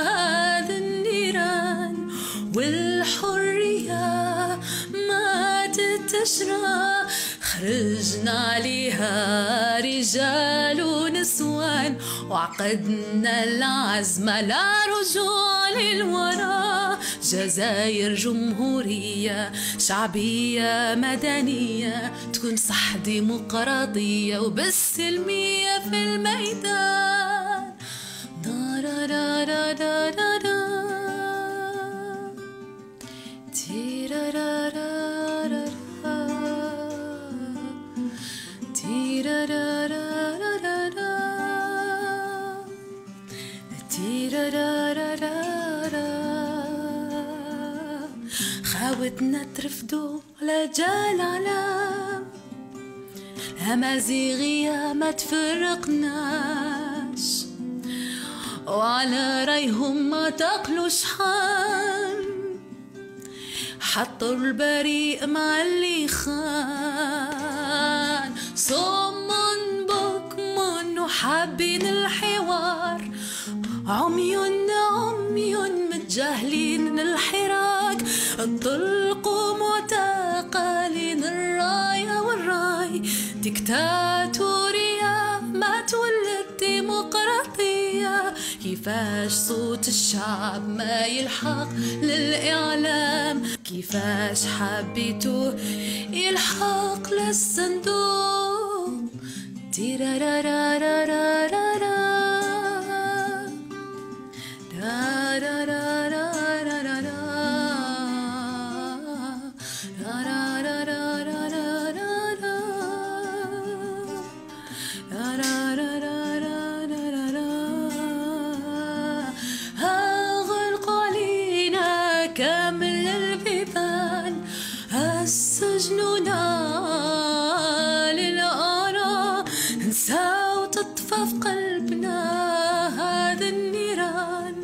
S9: هذا النيران والحرية ما تتشرى خرجنا عليها رجال ونسوان وعقدنا العزم لا رجوع للوراء جزائر جمهورية شعبية مدنية تكون صح ديمقراطية وبالسلمية في الميدان دا دا دا دا دا دا تيرا دا دا دا تيرا دا دا دا دا تيرا دا دا دا دا خاوة بدنا ترفدوا على جال علام أمازيغية ما تفرقناش وعلى رايهم ما تقلوا شحال حطوا البريء مع اللي خان صم بكم وحابين الحوار عمي متجاهلين الحراك انطلقوا معتقلين الراية والراي ديكتاتورية ما تولد ديمقراطية كيفاش صوت الشعب ما يلحق للإعلام كيفاش حبيتوه يلحق للصندوق تيرارارارارارا أغلقوا علينا كامل البيبان السجن نار للآراء ننسى وتطفى في قلبنا هذا النيران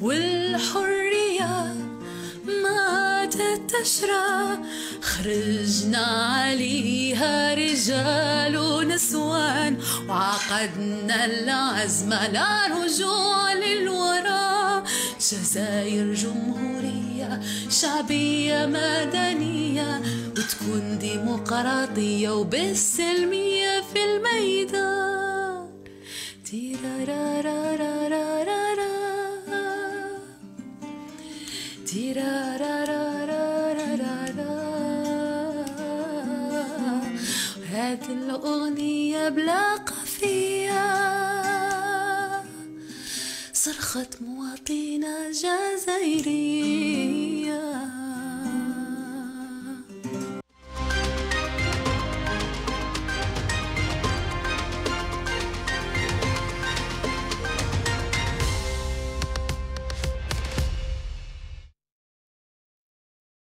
S9: والحرية ما تتشرى خرجنا عليها رجال ونسوان وعقدنا العزم لا رجوع للوراء جزائر جمهورية شعبية مدنية وتكون ديمقراطية وبالسلمية في الميدان تيرارارارارارا هذه الأغنية بلا قافية صرخة مواطنة جزائرية